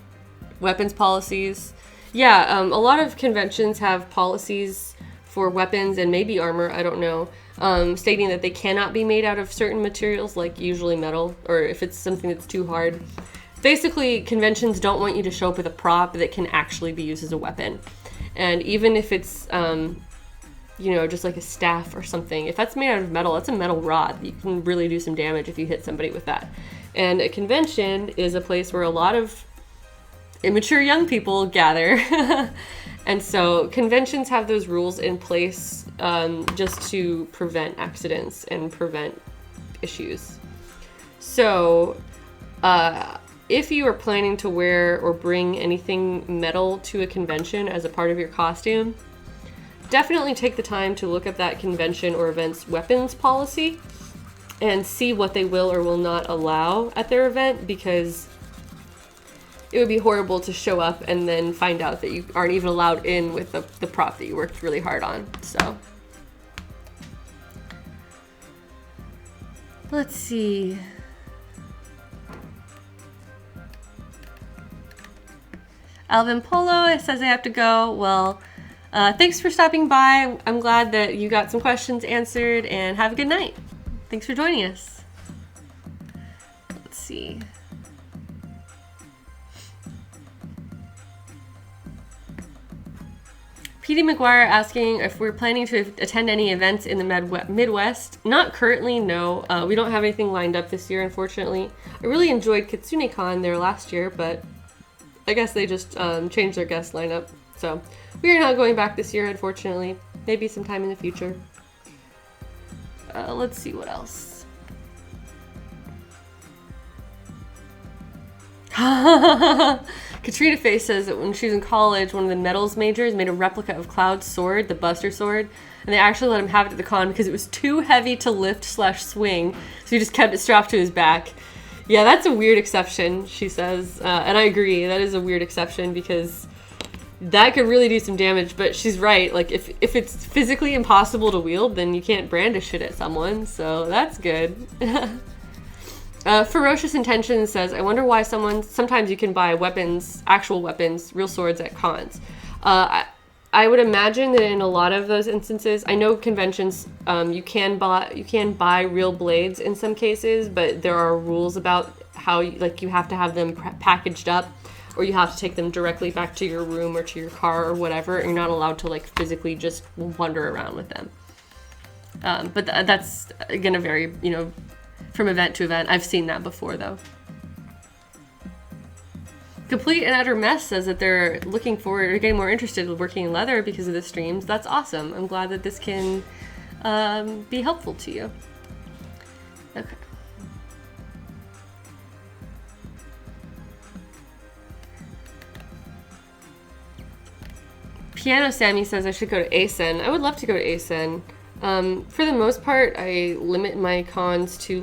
weapons policies. Yeah, a lot of conventions have policies for weapons and maybe armor, I don't know, stating that they cannot be made out of certain materials, like usually metal, or if it's something that's too hard. Basically, conventions don't want you to show up with a prop that can actually be used as a weapon. And even if it's, just like a staff or something, if that's made out of metal, that's a metal rod. You can really do some damage if you hit somebody with that. And a convention is a place where a lot of immature young people gather. And so conventions have those rules in place just to prevent accidents and prevent issues. So if you are planning to wear or bring anything metal to a convention as a part of your costume, definitely take the time to look at that convention or event's weapons policy and see what they will or will not allow at their event, because it would be horrible to show up and then find out that you aren't even allowed in with the prop that you worked really hard on. So let's see. Alvin Polo says I have to go. Well, thanks for stopping by. I'm glad that you got some questions answered, and have a good night. Thanks for joining us. Let's see. PD McGuire asking if we're planning to attend any events in the Midwest. Not currently, no. We don't have anything lined up this year, unfortunately. I really enjoyed KitsuneCon there last year, but I guess they just changed their guest lineup. So we are not going back this year, unfortunately. Maybe sometime in the future. Let's see what else. Katrina Face says that when she was in college, one of the metals majors made a replica of Cloud's sword, the Buster sword, and they actually let him have it at the con because it was too heavy to lift/swing, so he just kept it strapped to his back. Yeah, that's a weird exception, she says, and I agree, that is a weird exception because that could really do some damage, but she's right. Like, if it's physically impossible to wield, then you can't brandish it at someone, so that's good. Ferocious Intentions says, I wonder why sometimes you can buy weapons, actual weapons, real swords at cons. I would imagine that in a lot of those instances, I know conventions, you can buy real blades in some cases, but there are rules about how, you have to have them packaged up, or you have to take them directly back to your room or to your car or whatever. You're not allowed to physically just wander around with them. But that's gonna vary, from event to event. I've seen that before though. Complete and Utter Mess says that they're looking forward or getting more interested in working in leather because of the streams. That's awesome. I'm glad that this can be helpful to you. Okay. Piano Sammy says I should go to ASEN. I would love to go to ASEN. For the most part, I limit my cons to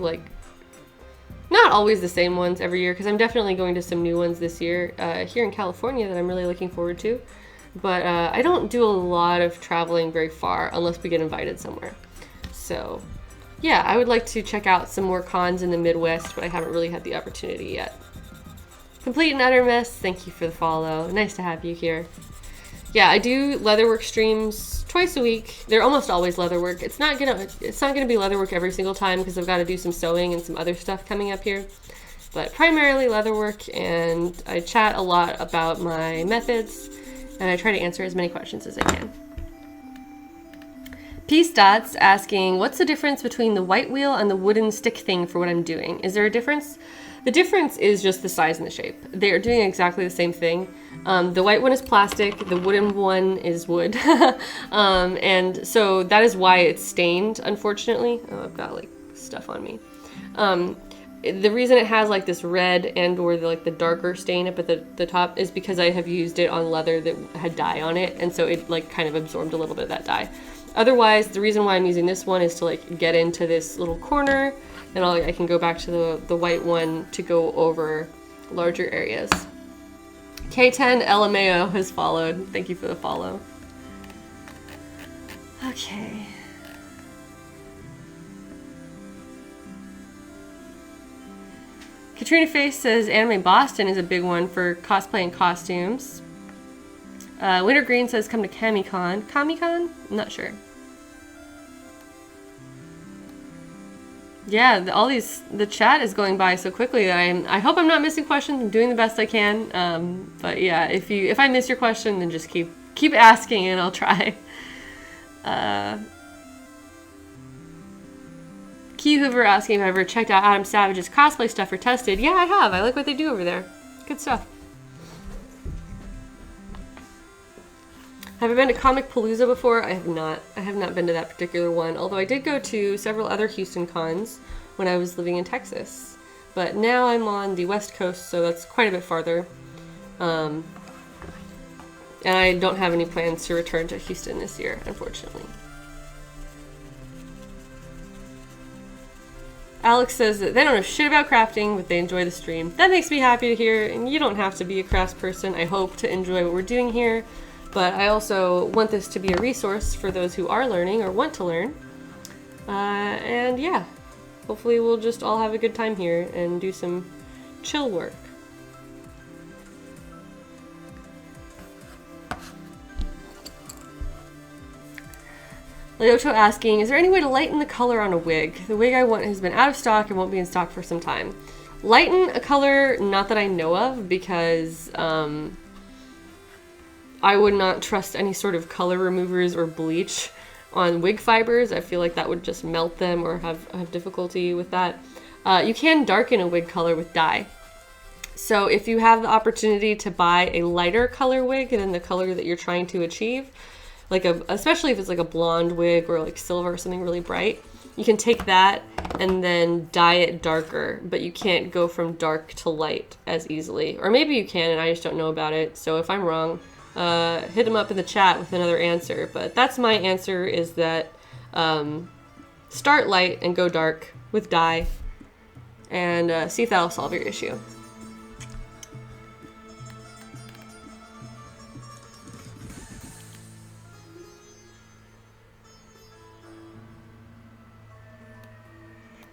not always the same ones every year, because I'm definitely going to some new ones this year here in California that I'm really looking forward to. But I don't do a lot of traveling very far unless we get invited somewhere. So yeah, I would like to check out some more cons in the Midwest, but I haven't really had the opportunity yet. Complete and Utter Mess, thank you for the follow. Nice to have you here. Yeah, I do leatherwork streams twice a week. They're almost always leatherwork. It's not gonna be leatherwork every single time because I've got to do some sewing and some other stuff coming up here. But primarily leatherwork, and I chat a lot about my methods, and I try to answer as many questions as I can. Peace Dots asking, what's the difference between the white wheel and the wooden stick thing for what I'm doing? Is there a difference? The difference is just the size and the shape. They are doing exactly the same thing. The white one is plastic, the wooden one is wood. And so that is why it's stained, unfortunately. Oh, I've got stuff on me. The reason it has this red and or the darker stain up at the top is because I have used it on leather that had dye on it, and so it kind of absorbed a little bit of that dye. Otherwise, the reason why I'm using this one is to get into this little corner, and I can go back to the white one to go over larger areas. K10 LMAO has followed. Thank you for the follow. Okay. Katrina Face says Anime Boston is a big one for cosplay and costumes. Winter Green says come to Kamicon. Kamicon? I'm not sure. Yeah, the chat is going by so quickly that I hope I'm not missing questions. I'm doing the best I can. But yeah, if I miss your question, then just keep asking and I'll try. Key Hoover asking if I ever checked out Adam Savage's cosplay stuff or tested. Yeah, I have. I like what they do over there. Good stuff. Have I been to Comic Palooza before? I have not. I have not been to that particular one, although I did go to several other Houston cons when I was living in Texas. But now I'm on the West Coast, so that's quite a bit farther. And I don't have any plans to return to Houston this year, unfortunately. Alex says that they don't know shit about crafting, but they enjoy the stream. That makes me happy to hear, and you don't have to be a crafts person, I hope, to enjoy what we're doing here. But I also want this to be a resource for those who are learning or want to learn. And yeah, hopefully we'll just all have a good time here and do some chill work. Leoto asking, is there any way to lighten the color on a wig? The wig I want has been out of stock and won't be in stock for some time. Lighten a color, not that I know of, because I would not trust any sort of color removers or bleach on wig fibers. I feel like that would just melt them or have difficulty with that. You can darken a wig color with dye. So if you have the opportunity to buy a lighter color wig than the color that you're trying to achieve, like especially if it's like a blonde wig or like silver or something really bright, you can take that and then dye it darker, but you can't go from dark to light as easily. Or maybe you can and I just don't know about it. So if I'm wrong, hit them up in the chat with another answer. But that's my answer, is that start light and go dark with dye and see if that'll solve your issue.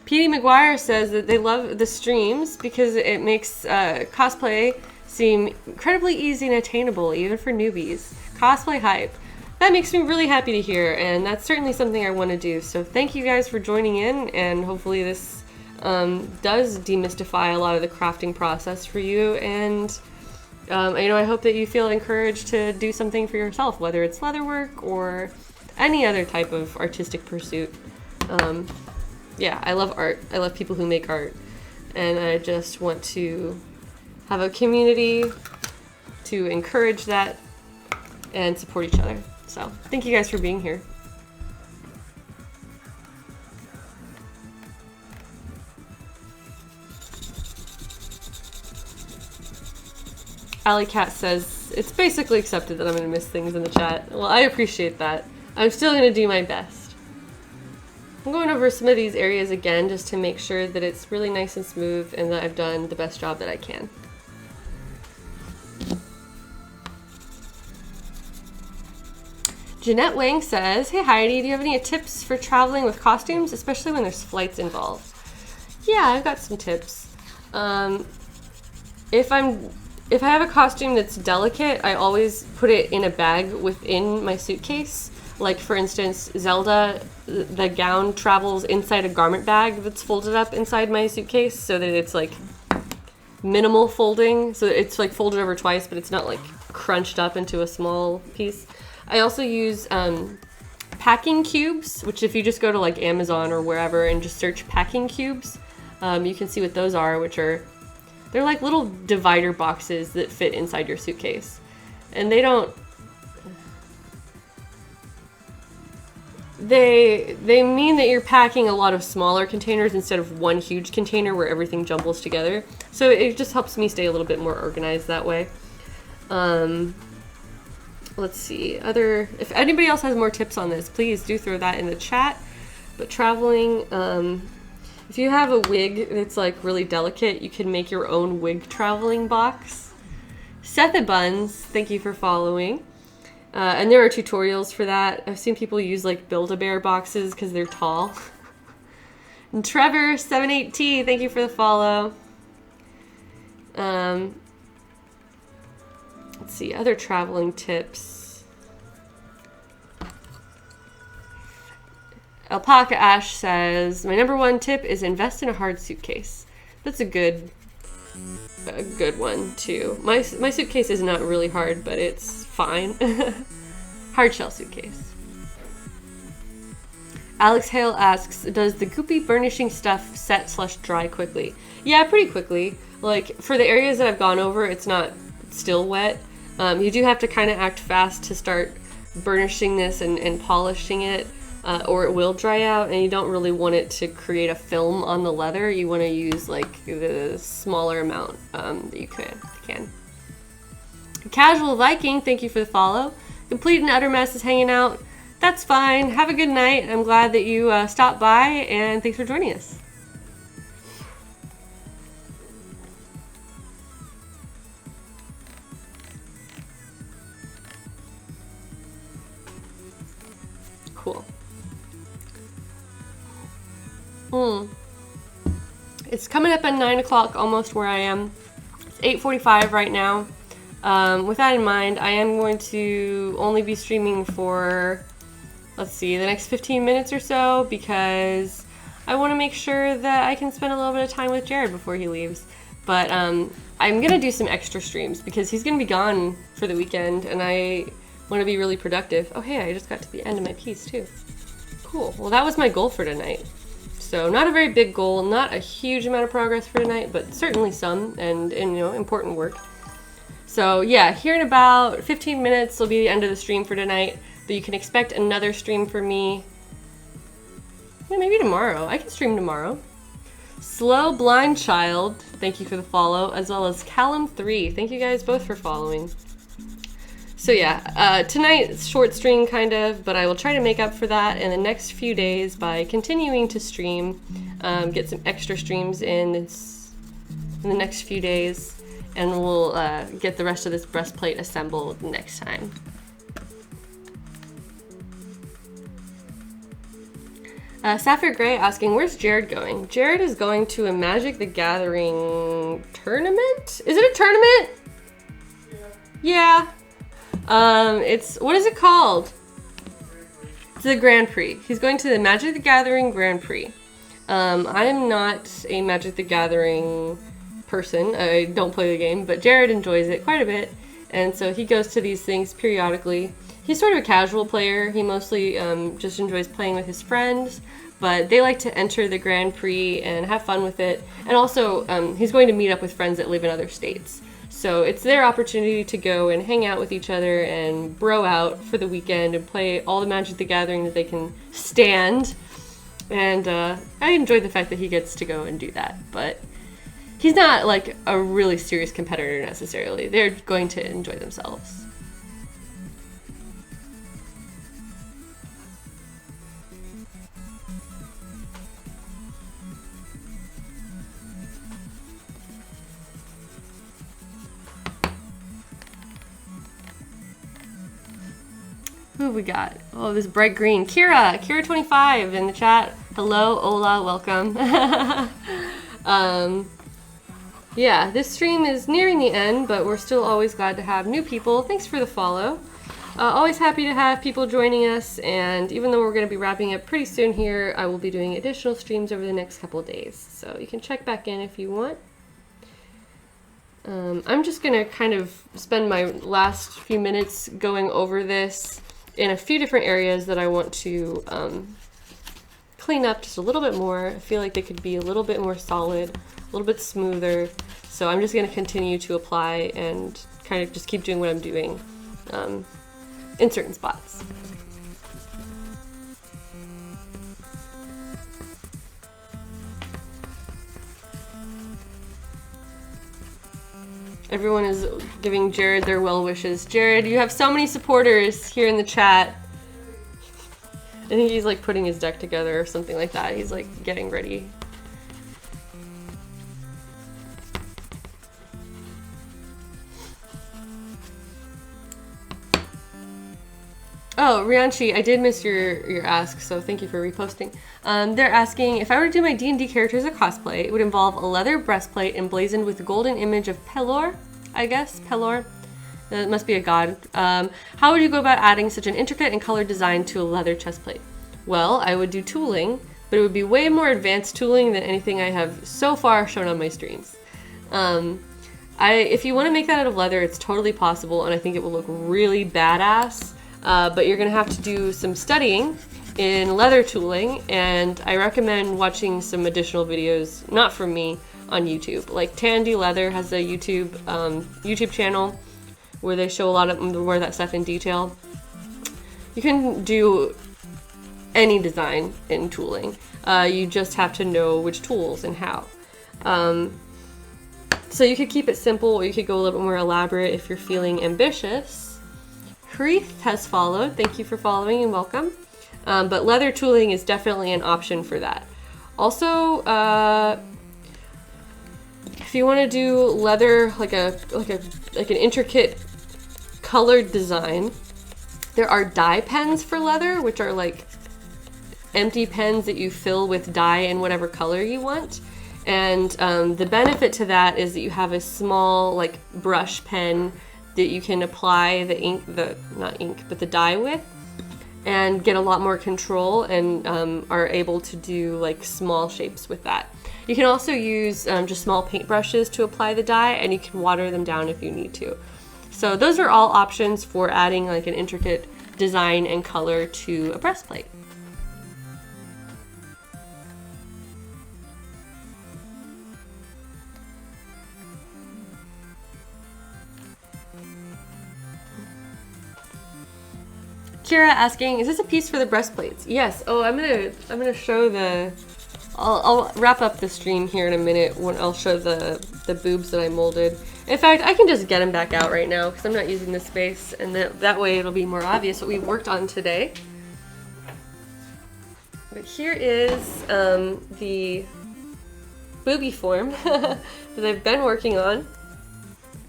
Petey McGuire says that they love the streams because it makes cosplay seem incredibly easy and attainable, even for newbies. Cosplay hype. That makes me really happy to hear, and that's certainly something I want to do. So thank you guys for joining in, and hopefully this does demystify a lot of the crafting process for you. And I hope that you feel encouraged to do something for yourself, whether it's leatherwork or any other type of artistic pursuit. Yeah, I love art. I love people who make art. And I just want to have a community to encourage that and support each other. So, thank you guys for being here. Alley Cat says, it's basically accepted that I'm going to miss things in the chat. Well, I appreciate that. I'm still going to do my best. I'm going over some of these areas again just to make sure that it's really nice and smooth and that I've done the best job that I can. Jeanette Wang says, hey Heidi, do you have any tips for traveling with costumes, especially when there's flights involved? Yeah, I've got some tips. If I have a costume that's delicate, I always put it in a bag within my suitcase. Like, for instance, Zelda, the gown travels inside a garment bag that's folded up inside my suitcase so that it's, like, minimal folding. So it's, like, folded over twice, but it's not, like, crunched up into a small piece. I also use packing cubes, which if you just go to, like, Amazon or wherever and just search packing cubes, you can see what those are, which are... They're like little divider boxes that fit inside your suitcase. And they don't... They mean that you're packing a lot of smaller containers instead of one huge container where everything jumbles together. So it just helps me stay a little bit more organized that way. Let's see. If anybody else has more tips on this, please do throw that in the chat. But traveling, if you have a wig that's like really delicate, you can make your own wig traveling box. Setha Buns, thank you for following. And there are tutorials for that. I've seen people use like Build-A-Bear boxes because they're tall. And Trevor78T, thank you for the follow. Let's see, other traveling tips. Alpaca Ash says, my number one tip is invest in a hard suitcase. That's a good one too. My suitcase is not really hard, but it's fine. Hard shell suitcase. Alex Hale asks, does the goopy burnishing stuff set/dry quickly? Yeah, pretty quickly. Like, for the areas that I've gone over, it's not still wet. You do have to kind of act fast to start burnishing this and polishing it, or it will dry out, and you don't really want it to create a film on the leather. You want to use like the smaller amount that you can. Casual Viking, thank you for the follow. Complete and Utter Mess is hanging out. That's fine. Have a good night. I'm glad that you stopped by, and thanks for joining us. Cool. It's coming up at 9 o'clock almost where I am. It's 8:45 right now. With that in mind, I am going to only be streaming for, let's see, the next 15 minutes or so, because I want to make sure that I can spend a little bit of time with Jared before he leaves. But I'm going to do some extra streams because he's going to be gone for the weekend, and I want to be really productive. Oh, hey, I just got to the end of my piece, too. Cool. Well, that was my goal for tonight. So not a very big goal, not a huge amount of progress for tonight, but certainly some, and you know, important work. So yeah, here in about 15 minutes will be the end of the stream for tonight, but you can expect another stream for me. Yeah, maybe tomorrow. I can stream tomorrow. Slow Blind Child, thank you for the follow, as well as Callum3. Thank you guys both for following. So yeah, tonight's short stream kind of, but I will try to make up for that in the next few days by continuing to stream, get some extra streams in the next few days, and we'll get the rest of this breastplate assembled next time. Sapphire Gray asking, where's Jared going? Jared is going to a Magic the Gathering tournament? Is it a tournament? Yeah. It's, what is it called? It's the Grand Prix. He's going to the Magic the Gathering Grand Prix. I am not a Magic the Gathering person. I don't play the game, but Jared enjoys it quite a bit, and so he goes to these things periodically. He's sort of a casual player. He mostly just enjoys playing with his friends, but they like to enter the Grand Prix and have fun with it. And also, he's going to meet up with friends that live in other states. So it's their opportunity to go and hang out with each other and bro out for the weekend and play all the Magic the Gathering that they can stand. And I enjoy the fact that he gets to go and do that. But he's not like a really serious competitor necessarily. They're going to enjoy themselves. Who have we got? Oh, this bright green. Kira25 in the chat. Hello, hola, welcome. Yeah, this stream is nearing the end, but we're still always glad to have new people. Thanks for the follow. Always happy to have people joining us, and even though we're going to be wrapping up pretty soon here, I will be doing additional streams over the next couple days, so you can check back in if you want. I'm just going to kind of spend my last few minutes going over this in a few different areas that I want to clean up just a little bit more. I feel like they could be a little bit more solid, a little bit smoother. So I'm just going to continue to apply and kind of just keep doing what I'm doing in certain spots. Everyone is giving Jared their well wishes. Jared, you have so many supporters here in the chat. I think he's like putting his deck together or something like that. He's like getting ready. Oh, Rianchi, I did miss your ask, so thank you for reposting. They're asking, if I were to do my D&D character as a cosplay, it would involve a leather breastplate emblazoned with the golden image of Pelor, I guess, Pelor. That must be a god. How would you go about adding such an intricate and colored design to a leather chestplate? Well, I would do tooling, but it would be way more advanced tooling than anything I have so far shown on my streams. If you want to make that out of leather, it's totally possible, and I think it will look really badass. But you're going to have to do some studying in leather tooling, and I recommend watching some additional videos, not from me, on YouTube. Like Tandy Leather has a YouTube channel where they show a lot of more of that stuff in detail. You can do any design in tooling. You just have to know which tools and how. So you could keep it simple, or you could go a little bit more elaborate if you're feeling ambitious. Harith has followed. Thank you for following and welcome. But leather tooling is definitely an option for that. Also, if you want to do leather, like an intricate colored design, there are dye pens for leather, which are like empty pens that you fill with dye in whatever color you want. And the benefit to that is that you have a small like brush pen that you can apply the dye with, and get a lot more control, and are able to do like small shapes with that. You can also use just small paintbrushes to apply the dye, and you can water them down if you need to. So those are all options for adding like an intricate design and color to a breastplate. Kira asking, is this a piece for the breastplates? Yes. Oh, I'm gonna show the. I'll wrap up the stream here in a minute when I'll show the boobs that I molded. In fact, I can just get them back out right now because I'm not using this space, and that way it'll be more obvious what we worked on today. But here is the booby form that I've been working on.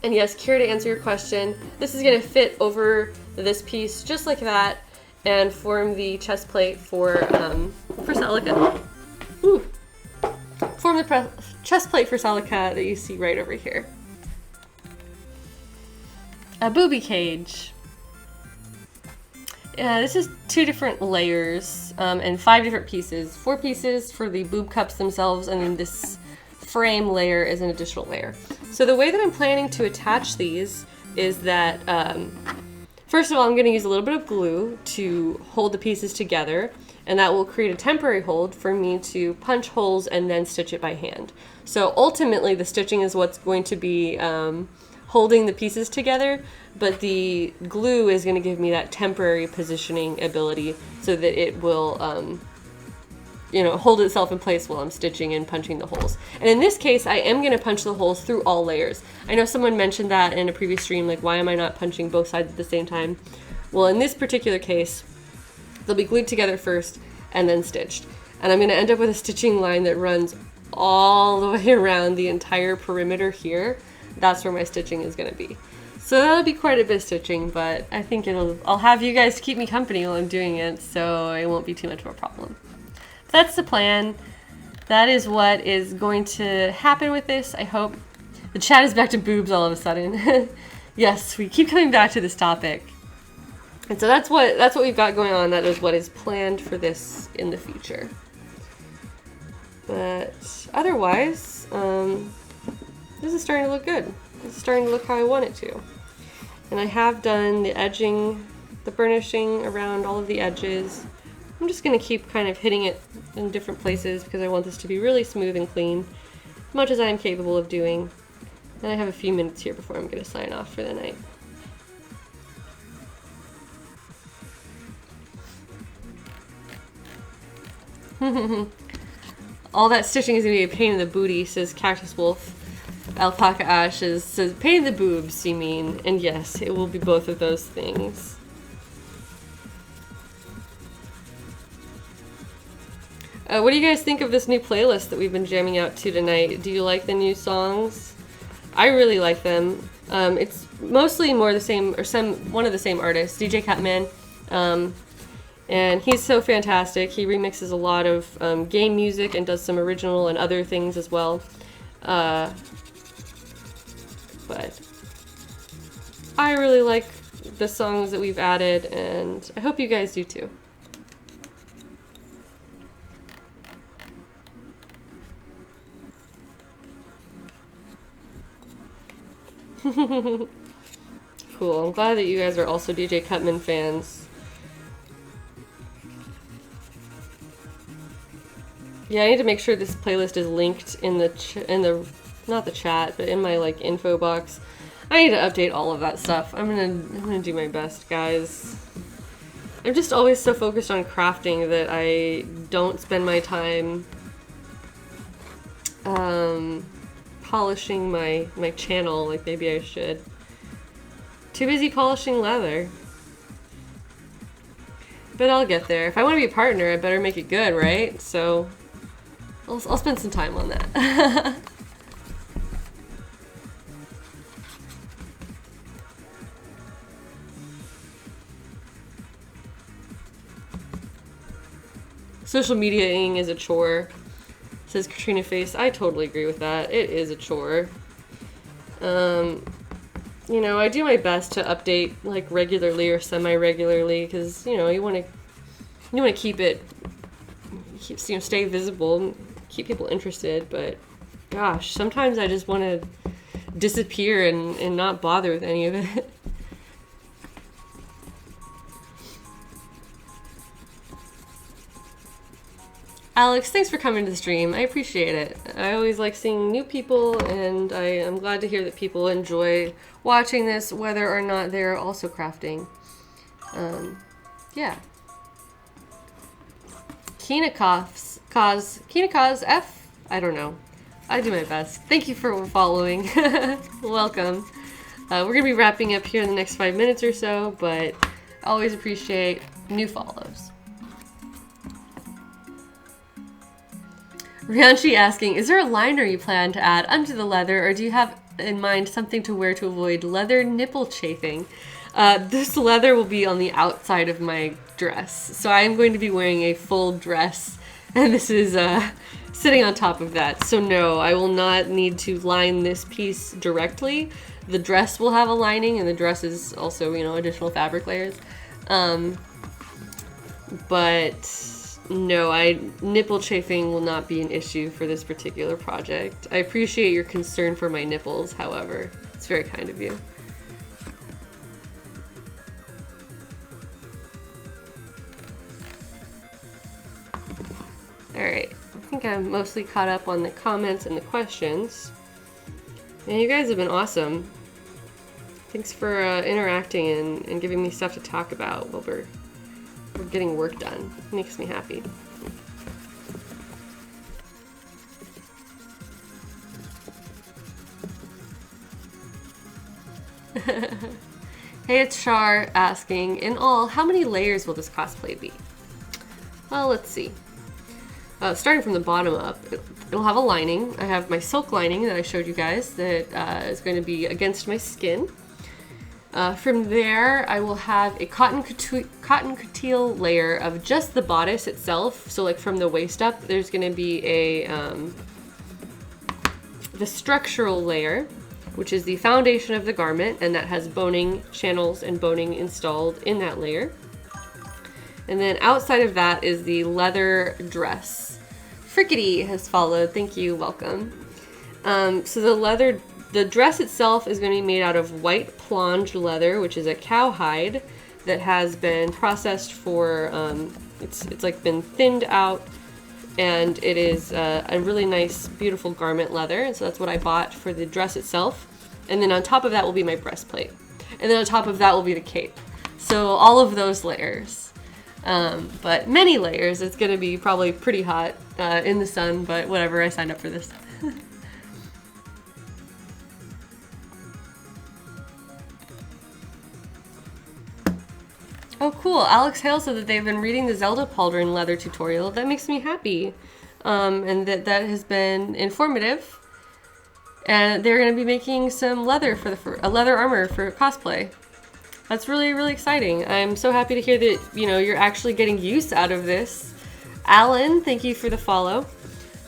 And yes, Kira, to answer your question, this is gonna fit over this piece just like that and form the chest plate for Celica. Ooh. Form the chest plate for Celica that you see right over here. A booby cage. This is 2 different layers and 5 different pieces. 4 pieces for the boob cups themselves, and then this frame layer is an additional layer. So the way that I'm planning to attach these is that first of all, I'm going to use a little bit of glue to hold the pieces together, and that will create a temporary hold for me to punch holes and then stitch it by hand. So ultimately the stitching is what's going to be holding the pieces together, but the glue is going to give me that temporary positioning ability so that it will hold itself in place while I'm stitching and punching the holes. And in this case, I am going to punch the holes through all layers. I know someone mentioned that in a previous stream, like, why am I not punching both sides at the same time? Well, in this particular case, they'll be glued together first and then stitched. And I'm going to end up with a stitching line that runs all the way around the entire perimeter here. That's where my stitching is going to be. So that'll be quite a bit of stitching, but I think I'll have you guys keep me company while I'm doing it, so it won't be too much of a problem. That's the plan. That is what is going to happen with this, I hope. The chat is back to boobs all of a sudden. Yes, we keep coming back to this topic. And so that's what we've got going on. That is what is planned for this in the future. But otherwise, this is starting to look good. It's starting to look how I want it to. And I have done the edging, the burnishing around all of the edges. I'm just going to keep kind of hitting it in different places because I want this to be really smooth and clean, as much as I am capable of doing. And I have a few minutes here before I'm going to sign off for the night. All that stitching is going to be a pain in the booty, says Cactus Wolf. Alpaca Ash says, pain in the boobs, you mean? And yes, it will be both of those things. What do you guys think of this new playlist that we've been jamming out to tonight? Do you like the new songs? I really like them. It's mostly more the same, or one of the same artists, DJ Cutman. And he's so fantastic. He remixes a lot of game music and does some original and other things as well. But I really like the songs that we've added, and I hope you guys do too. Cool. I'm glad that you guys are also DJ Cutman fans. Yeah, I need to make sure this playlist is linked in the not the chat, but in my like info box. I need to update all of that stuff. I'm gonna do my best, guys. I'm just always so focused on crafting that I don't spend my time polishing my channel like maybe I should. Too busy polishing leather. But I'll get there. If I want to be a partner, I better make it good, right? So I'll spend some time on that. Social mediaing is a chore, says Katrina Face. I totally agree with that. It is a chore. You know, I do my best to update like regularly or semi-regularly because you know you want to keep it, stay visible, keep people interested. But gosh, sometimes I just want to disappear and not bother with any of it. Alex, thanks for coming to the stream. I appreciate it. I always like seeing new people, and I am glad to hear that people enjoy watching this, whether or not they're also crafting. Yeah. Kinakaz F? I don't know. I do my best. Thank you for following. Welcome. We're going to be wrapping up here in the next 5 minutes or so, but I always appreciate new follows. Rianchi asking, is there a liner you plan to add onto the leather, or do you have in mind something to wear to avoid leather nipple chafing? This leather will be on the outside of my dress, so I am going to be wearing a full dress, and this is sitting on top of that. So no, I will not need to line this piece directly. The dress will have a lining, and the dress is also, you know, additional fabric layers. But no, nipple chafing will not be an issue for this particular project. I appreciate your concern for my nipples, however. It's very kind of you. Alright, I think I'm mostly caught up on the comments and the questions. And you guys have been awesome. Thanks for interacting and giving me stuff to talk about while we're getting work done. It makes me happy. Hey, it's Char asking, in all, how many layers will this cosplay be? Well, let's see. Starting from the bottom up, it'll have a lining. I have my silk lining that I showed you guys that is going to be against my skin. From there, I will have a cotton couture layer of just the bodice itself. So like from the waist up, there's going to be the structural layer, which is the foundation of the garment, and that has boning channels and boning installed in that layer. And then outside of that is the leather dress. Frickety has followed. Thank you. Welcome. So the dress itself is going to be made out of white plonge leather, which is a cowhide that has been processed for, it's like been thinned out, and it is a really nice, beautiful garment leather. And so that's what I bought for the dress itself. And then on top of that will be my breastplate. And then on top of that will be the cape. So all of those layers. But many layers. It's going to be probably pretty hot in the sun, but whatever, I signed up for this. Oh, cool. Alex Hale said that they've been reading the Zelda Pauldron leather tutorial. That makes me happy. And that has been informative. And they're going to be making some leather for a leather armor for cosplay. That's really, really exciting. I'm so happy to hear that, you know, you're actually getting use out of this. Alan, thank you for the follow.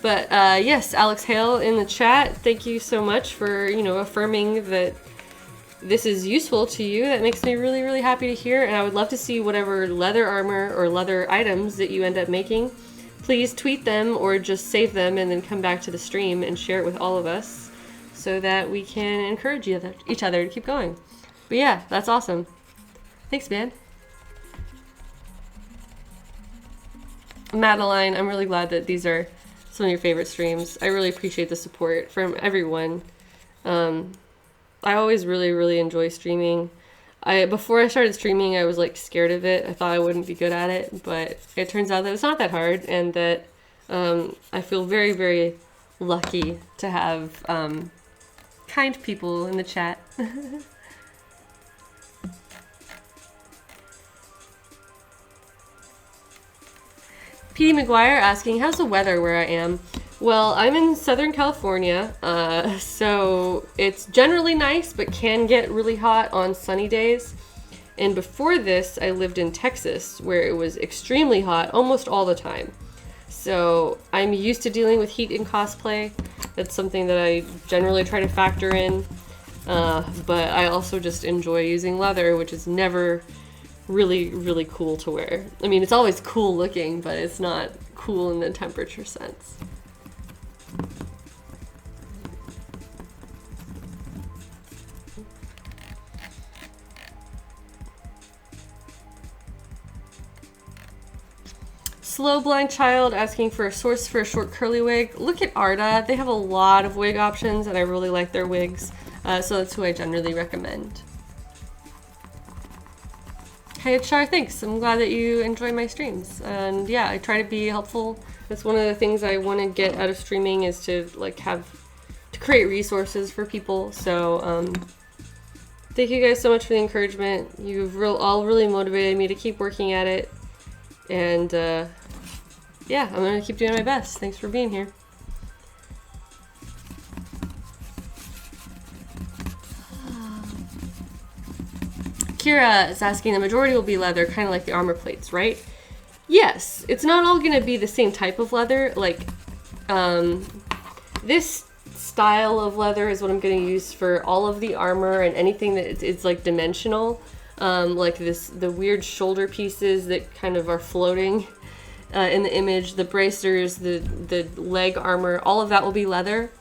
But yes, Alex Hale in the chat, thank you so much for, you know, affirming that this is useful to you. That makes me really, really happy to hear, and I would love to see whatever leather armor or leather items that you end up making. Please tweet them or just save them and then come back to the stream and share it with all of us so that we can encourage each other to keep going. But yeah, that's awesome. Thanks, man. Madeline, I'm really glad that these are some of your favorite streams. I really appreciate the support from everyone. I always really, really enjoy streaming. Before I started streaming, I was like scared of it. I thought I wouldn't be good at it, but it turns out that it's not that hard, and that I feel very, very lucky to have kind people in the chat. Petey McGuire asking, how's the weather where I am? Well, I'm in Southern California, so it's generally nice, but can get really hot on sunny days. And before this, I lived in Texas, where it was extremely hot almost all the time. So I'm used to dealing with heat in cosplay. That's something that I generally try to factor in. But I also just enjoy using leather, which is never really, really cool to wear. I mean, it's always cool looking, but it's not cool in the temperature sense. Slow Blind Child asking for a source for a short curly wig. Look at Arda. They have a lot of wig options, and I really like their wigs. So that's who I generally recommend. Hey, Char, thanks. I'm glad that you enjoy my streams. And yeah, I try to be helpful. That's one of the things I want to get out of streaming, is to create resources for people. So thank you guys so much for the encouragement. You've all really motivated me to keep working at it. And yeah, I'm gonna keep doing my best. Thanks for being here. Kira is asking, the majority will be leather, kind of like the armor plates, right? Yes, it's not all gonna be the same type of leather. Like, this style of leather is what I'm gonna use for all of the armor and anything that it's like dimensional. Like the weird shoulder pieces that kind of are floating in the image, the bracers, the leg armor, all of that will be leather.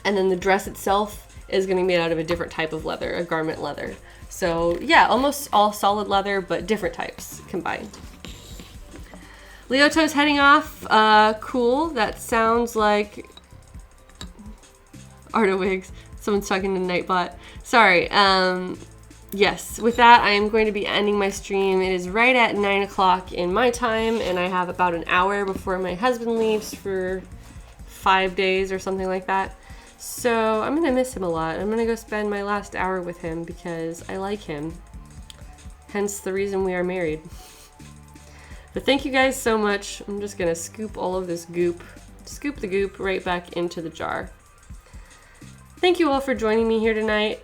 And then the dress itself is going to be made out of a different type of leather, a garment leather. So yeah, almost all solid leather, but different types combined. Leoto's heading off. Cool. That sounds like Arda Wigs. Someone's talking to Nightbot. Sorry. Yes, with that, I am going to be ending my stream. It is right at 9 o'clock in my time, and I have about an hour before my husband leaves for 5 days or something like that. So I'm going to miss him a lot. I'm going to go spend my last hour with him because I like him. Hence the reason we are married. But thank you guys so much. I'm just going to scoop all of this goop, scoop the goop right back into the jar. Thank you all for joining me here tonight.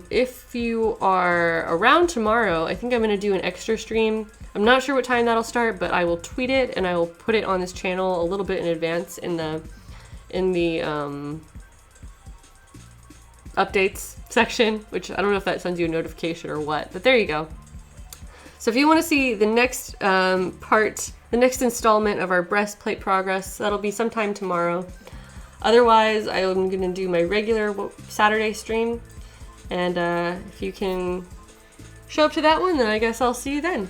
If you are around tomorrow, I think I'm going to do an extra stream. I'm not sure what time that'll start, but I will tweet it and I will put it on this channel a little bit in advance in the updates section, which I don't know if that sends you a notification or what, but there you go. So if you want to see the next the next installment of our breastplate progress, that'll be sometime tomorrow. Otherwise, I'm going to do my regular Saturday stream, and if you can show up to that one, then I guess I'll see you then.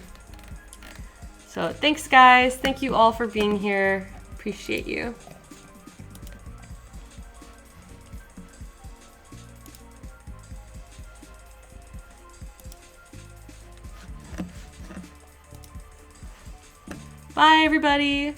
So thanks, guys. Thank you all for being here. Appreciate you. Bye, everybody.